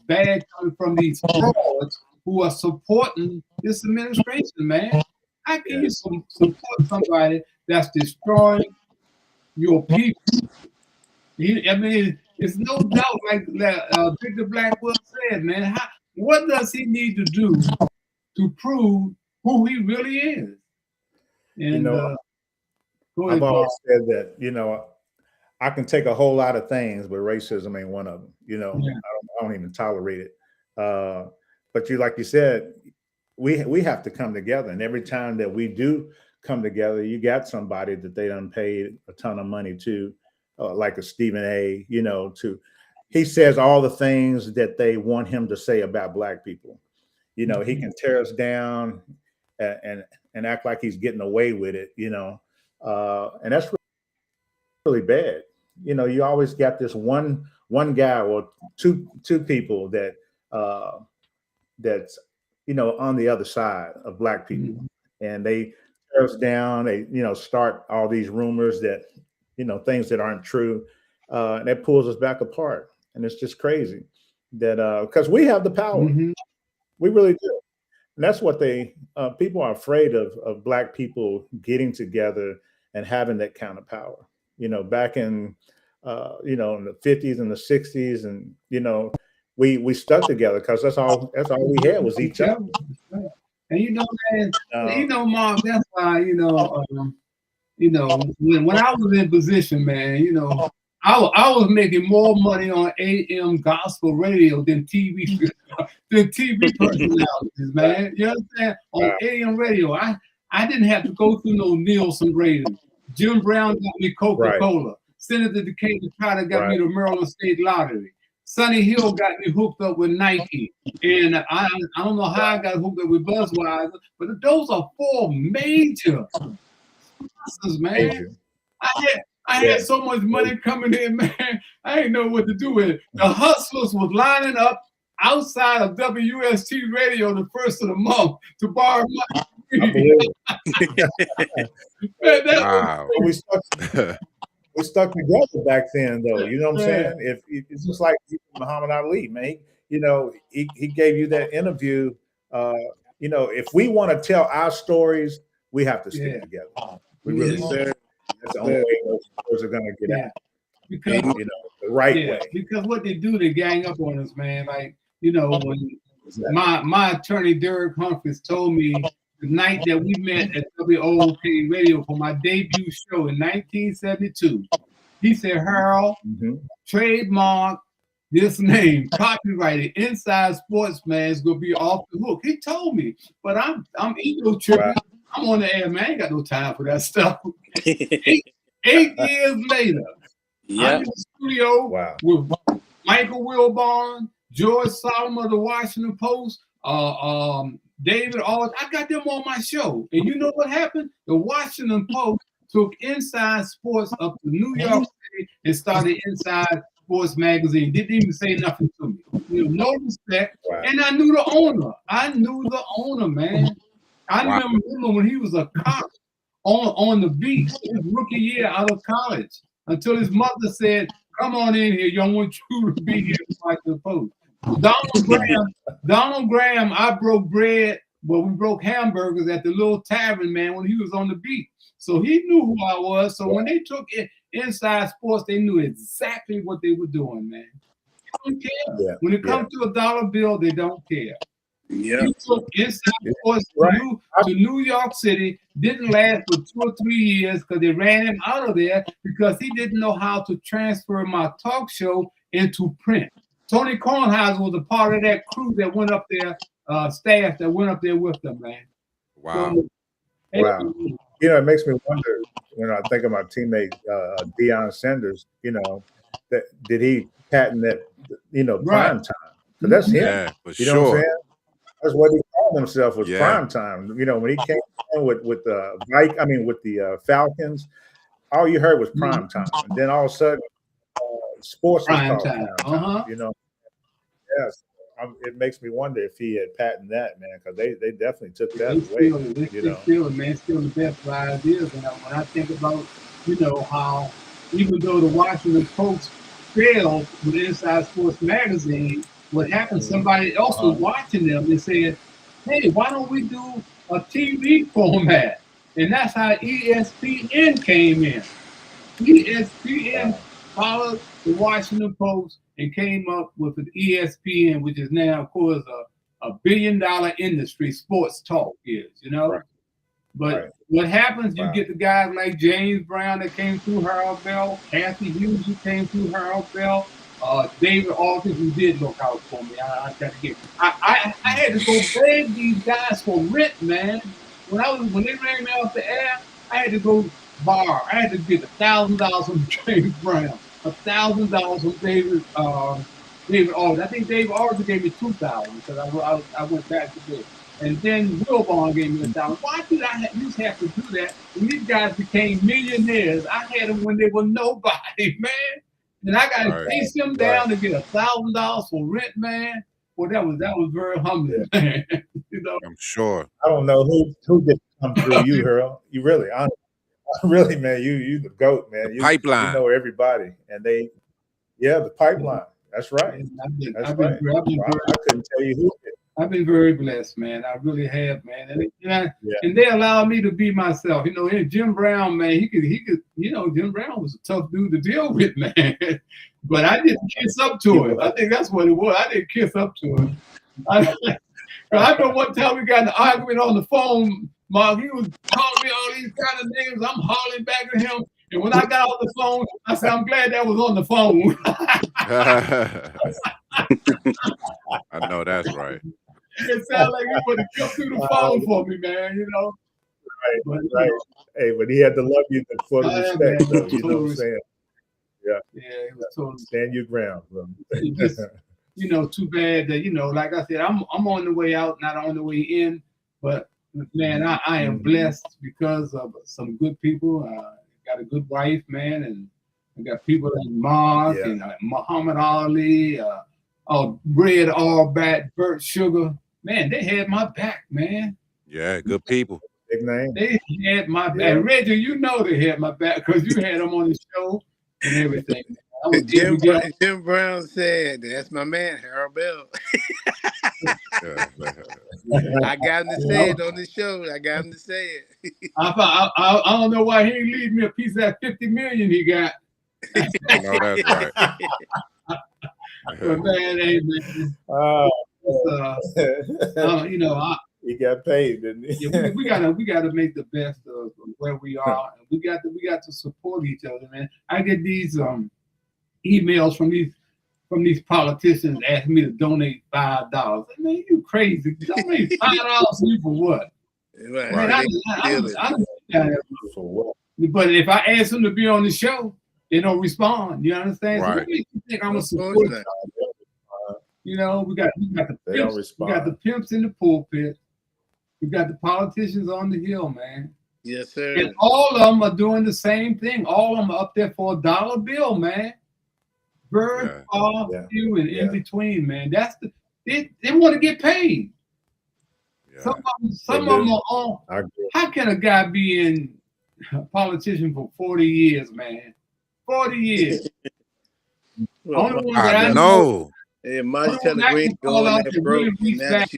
bad coming from these frauds who are supporting this administration, man. How can you support somebody that's destroying your people? It's no doubt, like Victor Blackwell said, man. What does he need to do to prove who he really is? And I've always said that, I can take a whole lot of things, but racism ain't one of them. I don't even tolerate it. But like you said, we have to come together, and every time that we do come together, you got somebody that they done paid a ton of money to, like a Stephen A. He says all the things that they want him to say about Black people. He can tear us down and act like he's getting away with it. And that's really bad. You always got this one guy or two people that that's on the other side of Black people, and they tear us down. They start all these rumors that things that aren't true, and that pulls us back apart. And it's just crazy that because we have the power, we really do. And that's what people are afraid of Black people getting together and having that kind of power. Back in in the 50s and the 60s, and we stuck together because that's all we had was each other. And man, Mark, that's why when I was in position, man, I was making more money on AM gospel radio than TV personalities, man. You understand? On AM radio, I didn't have to go through no Nielsen ratings. Jim Brown got me Coca-Cola. Right. Senator Decatur Trotter got me the Maryland State Lottery. Sonny Hill got me hooked up with Nike. And I don't know how I got hooked up with Budweiser, but those are 4 major sponsors, man. I had so much money coming in, man. I didn't know what to do with it. The hustlers was lining up outside of WST radio the first of the month to borrow money. Man, wow. we stuck together back then, though. You know what I'm saying? If it's just like Muhammad Ali, man. He gave you that interview. If we want to tell our stories, we have to stick together. We really do. That's the only way those stories are going to get out. Because the right way. Because what they do, they gang up on us, man. Like, when my attorney Derek Humphreys told me the night that we met at WOK Radio for my debut show in 1972, he said, Harold, trademark this name, copyrighted, Inside Sportsman is gonna be off the hook. He told me, but I'm ego tripping. Wow. I'm on the air, man. I ain't got no time for that stuff. 8 years later, I'm in the studio with Michael Wilbon, George Solomon of the Washington Post, David Aldridge. I got them on my show. And you know what happened? The Washington Post took Inside Sports up to New York City and started Inside Sports Magazine. Didn't even say nothing to me. No respect. Wow. And I knew the owner. Man. I remember when he was a cop on the beach his rookie year out of college until his mother said, come on in here. You don't want you to be here to fight the Post. Donald Graham, I broke bread. Well, we broke hamburgers at the little tavern, man, when he was on the beach. So he knew who I was. So when they took it Inside Sports, they knew exactly what they were doing, man. They don't care. Yeah. When it comes to a dollar bill, they don't care. Yeah. He took Inside Sports to New York City, didn't last for 2 or 3 years because they ran him out of there because he didn't know how to transfer my talk show into print. Tony Kornheiser was a part of that crew that went up there, staff that went up there with them, man. Wow. So, wow. It makes me wonder when I think of my teammate Deion Sanders, that did he patent that, prime time? Because that's him. Yeah, for you know what I'm saying? That's what he called himself was prime time. When he came in with the Falcons, all you heard was prime time. And then all of a sudden, sports was called prime time. Yes. It makes me wonder if he had patented that, man, because they definitely took that away. Still the best ideas. And when I think about, how even though the Washington Post failed with Inside Sports Magazine, what happened? Somebody else was watching them and said, "Hey, why don't we do a TV format?" And that's how ESPN came in. ESPN followed the Washington Post and came up with an ESPN, which is now, of course, a $1 billion industry. Sports talk is, But what happens? You get the guys like James Brown that came through Harold Bell, Kathy Hughes who came through Harold Bell, David Aldridge who did look out for me. I had to go beg these guys for rent, man. When they ran me off the air, I had to go borrow. I had to get $1,000 from James Brown, $1,000 from David Aldridge. I think David Aldridge gave me $2,000 because I went back to bed. And then Wilbon gave me $1,000. Why did I used to have to do that? When these guys became millionaires, I had them when they were nobody, man. And I got to chase them down to get $1,000 for rent, man. Well, that was very humbling, man. I'm sure. I don't know who did come through you, Harold. You really, really, man. You the GOAT, man. Pipeline. You know everybody, and the pipeline. That's right. I couldn't tell you who did. I've been very blessed, man. I really have, man. And they allowed me to be myself. Jim Brown, man, he could, Jim Brown was a tough dude to deal with, man. But I didn't kiss up to him. I think that's what it was. I didn't kiss up to him. I remember one time we got in an argument on the phone, Mark. He was calling me all these kind of names. I'm hollering back at him. And when I got off the phone, I said, I'm glad that was on the phone. I know that's right. It sounded like he would have come through the phone for me, man, Right. Hey, but he had to love you for the respect, though. You know what I'm saying? Yeah. Yeah, it was totally. Stand your ground, bro. Just, too bad that, like I said, I'm on the way out, not on the way in. But, man, I am blessed because of some good people. Got a good wife, man, and I got people like Mark and Muhammad Ali, Red Allback, Bert Sugar. Man, they had my back, man. Yeah, good people. Big name. They had my back. Reggie, you know they had my back because you had them on the show and everything. Jim Brown said, "That's my man, Harold Bell." I got him to say it on the show. I got him to say it. I don't know why he ain't leave me a piece of that $50 million he got. I know that's right. But man, hey, man. You know, he got paid, didn't he? Yeah, we gotta make the best of where we are. And we got to support each other, man. I get these emails from these politicians asking me to donate $5. Man, you crazy? Donate $5 for what? Right. Man, for what? But if I ask them to be on the show, they don't respond. You understand? Right. So what makes you think I'm a supporter? You know, we got the pimps in the pulpit. We got the politicians on the hill, man. Yes, sir. And all of them are doing the same thing. All of them are up there for $1 bill, man. Bird, few, and in between, man. That's they want to get paid. Yeah. Some of them are on. How can a guy be in a politician for 40 years, man? 40 years. Only one that I know. Yeah, Marty Taylor Green going that broke.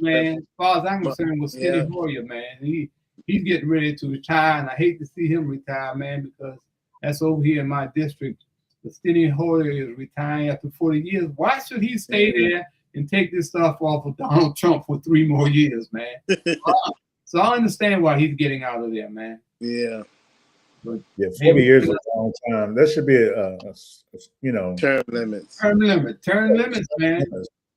Man, as far as I'm concerned, was Skinny Hoyer, man. He's getting ready to retire, and I hate to see him retire, man, because that's over here in my district. The Skinny Hoyer is retiring after 40 years. Why should he stay there and take this stuff off of Donald Trump for 3 more years, man? So I understand why he's getting out of there, man. Yeah. But 40 years is a long time. That should be a term limits. Term limits, man.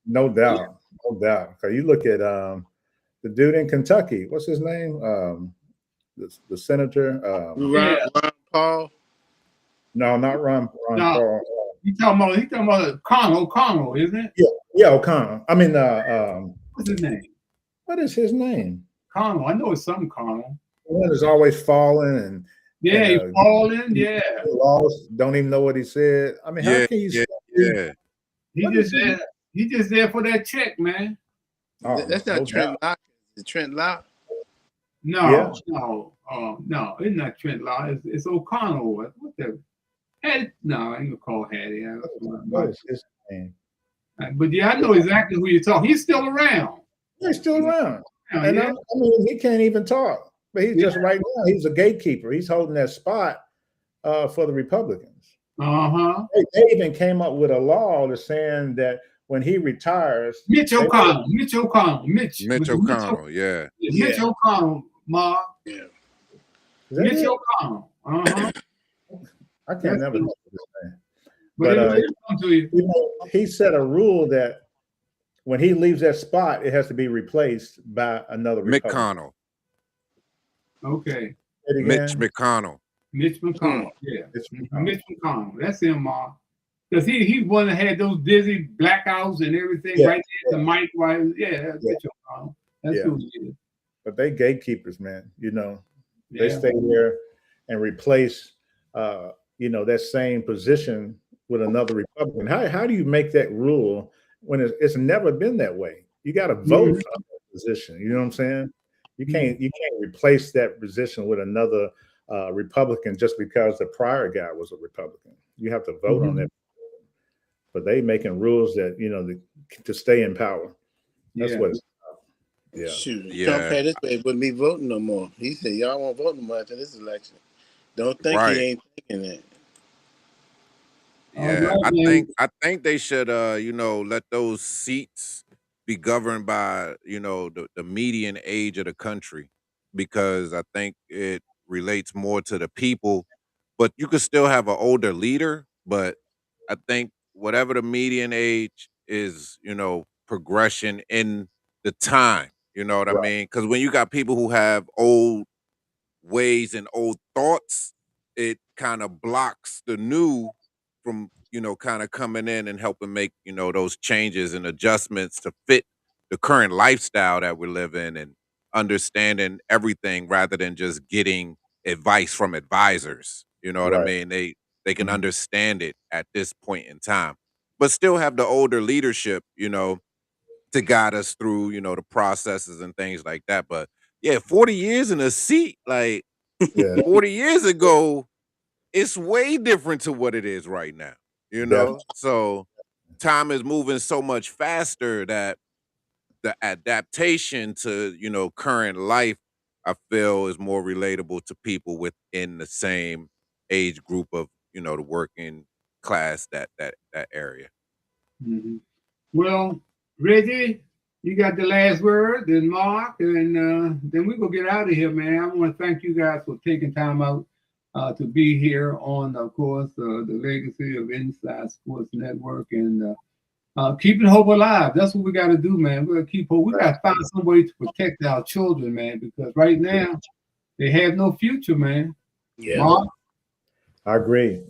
No doubt. Because you look at the dude in Kentucky. What's his name? The senator. Ron Paul. No, not Ron Paul. He talking about O'Connell, isn't it? Yeah, O'Connell. I mean, what's his name? What is his name? Connell. I know it's some Connell. The one is always falling and. Yeah, he's falling. Yeah, lost. Don't even know what he said. I mean, how can you? He just there for that check, man. Oh, that's not Trent Locke. Is it Trent Locke? No, it's not Trent Locke. It's O'Connell. What the? Hattie? No, I ain't gonna call Hattie. What is his name? But yeah, I know exactly who you're talking. He's still around. Yeah, he's still around. I mean, he can't even talk. But he's just right now, he's a gatekeeper. He's holding that spot for the Republicans. They even came up with a law that's saying that when he retires, Mitch O'Connell, yeah. Mitch O'Connell, Ma. Yeah. Mitch O'Connell. I can't never know his name. But he set a rule that when he leaves that spot, it has to be replaced by another Republican. McConnell. Okay. Mitch McConnell. Mitch McConnell, yeah. Mitch McConnell. That's him, Ma. Because he one that had those dizzy blackouts and everything right there. The mic, right? Yeah, that's Mitch McConnell. That's who he is. But they gatekeepers, man. You know, they stay there and replace, that same position with another Republican. How do you make that rule when it's never been that way? You got to vote for that position. You know what I'm saying? You can't replace that position with another Republican just because the prior guy was a Republican. You have to vote on that. But they making rules that to stay in power. That's what it's about. Yeah. Shoot, Trump had this way wouldn't be voting no more. He said, "Y'all won't vote no more after this election." Don't think he ain't thinking that. Yeah, I think they should let those seats be governed by the median age of the country, because I think it relates more to the people. But you could still have an older leader, but I think whatever the median age is, progression in the time, you know what I mean? Because when you got people who have old ways and old thoughts, it kind of blocks the new from kind of coming in and helping make those changes and adjustments to fit the current lifestyle that we live in, and understanding everything rather than just getting advice from advisors. You know what I mean? They can understand it at this point in time, but still have the older leadership, to guide us through, the processes and things like that. But Yeah, 40 years in a seat. Like Yeah, 40 years ago, it's way different to what it is right now. You definitely. know? So time is moving so much faster that the adaptation to, current life, I feel is more relatable to people within the same age group of, the working class, that area. Mhm. Well, Reggie, you got the last word, then Mark, and then we're going to get out of here, man. I want to thank you guys for taking time out to be here on, of course, the legacy of Inside Sports Network and keeping hope alive. That's what we got to do, man. We're going to keep hope. We got to find some way to protect our children, man, because right now they have no future, man. Yeah. Mark? I agree.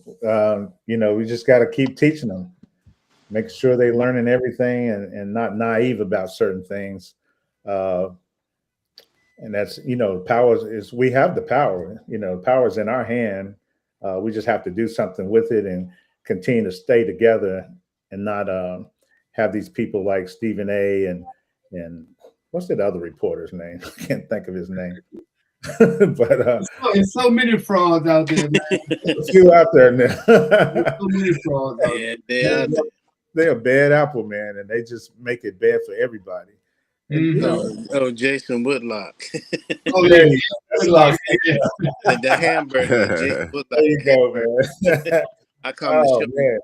We just got to keep teaching them, making sure they're learning everything and not naive about certain things. And that's, power is, we have the power, power is in our hand. We just have to do something with it and continue to stay together and not have these people like Stephen A. and what's that other reporter's name? I can't think of his name. But there's so many frauds out there, man. A few out there now. There's so many frauds out there. They're a bad apple, man, and they just make it bad for everybody. Oh, Jason Whitlock. Oh, there you go. The hamburger. Jason Whitlock. There you go, man. I call him man.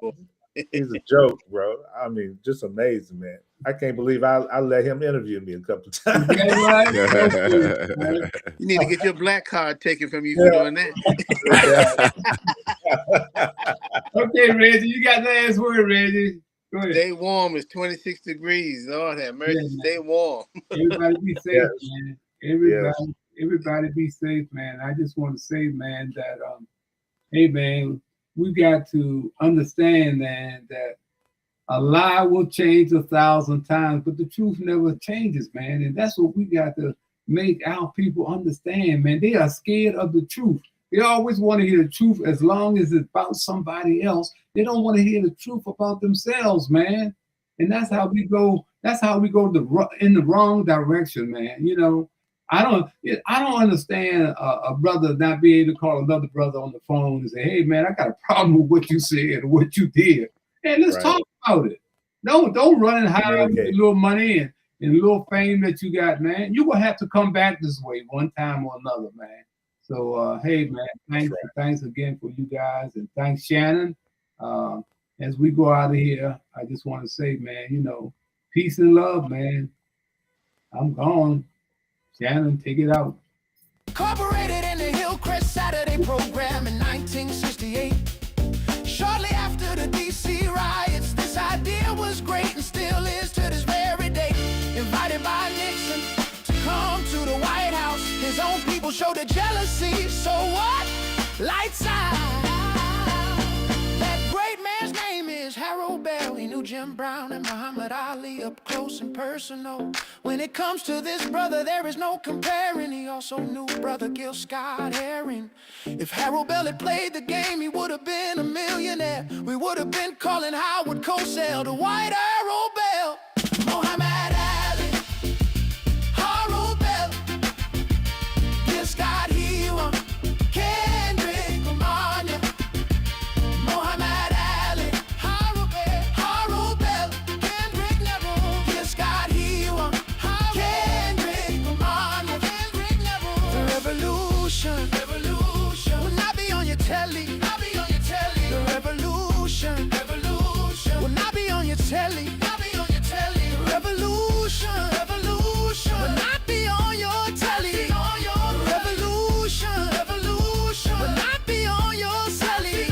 He's a joke, bro. I mean, just amazing, man. I can't believe I let him interview me a couple of times. You need to get your black card taken from you for doing that. Okay, Reggie, you got the last word, Reggie. Go ahead. Stay warm. It's 26 degrees. Lord have mercy. Yeah, stay warm. Everybody be safe, man. Everybody be safe, man. I just want to say, man, that hey, man, we got to understand, man, that a lie will change 1,000 times, but the truth never changes, man. And that's what we got to make our people understand, man. They are scared of the truth. They always want to hear the truth as long as it's about somebody else. They don't want to hear the truth about themselves, man. And that's how we go. That's how we go in the wrong direction, man. I don't understand a brother not being able to call another brother on the phone and say, "Hey, man, I got a problem with what you said or what you did. Hey, let's talk about it. Don't run and hide with a little money and a little fame that you got, man. You're gonna have to come back this way one time or another, man." So, hey, man, thanks again for you guys, and thanks, Shannon. As we go out of here, I just want to say, man, peace and love, man. I'm gone. Shannon, take it out. Incorporated in the Hillcrest Saturday program in 1968. Shortly after the D.C. riots, this idea was great and still is to this very day. Invited by Nixon to come to the White House. His own people showed the jealousy. So what? Lights out. That great man's name is Harold Bell. He knew Jim Brown and Muhammad Ali up close and personal. When it comes to this brother, there is no comparing. He also knew brother Gil Scott-Heron. If Harold Bell had played the game, he would have been a millionaire. We would have been calling Howard Cosell the White Harold Bell. Muhammad Ali, Harold Bell, Gil Scott-Heron, Kendrick Lamar, Muhammad Ali, Harold Bell, Kendrick Lamar, Gil Scott-Heron, Kendrick Lamar, the revolution will not be on your telly. The revolution will not be on your telly. The revolution will not be on your telly. The revolution will not be on your telly.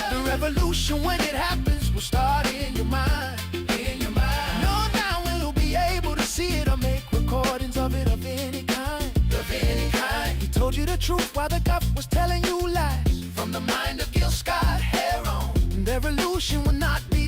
The revolution, when it happens, will start in your mind. No doubt we'll be able to see it or make recordings of it of any kind. He told you the truth while the gov was telling you lies. From the mind of Gil Scott-Heron, the revolution will not be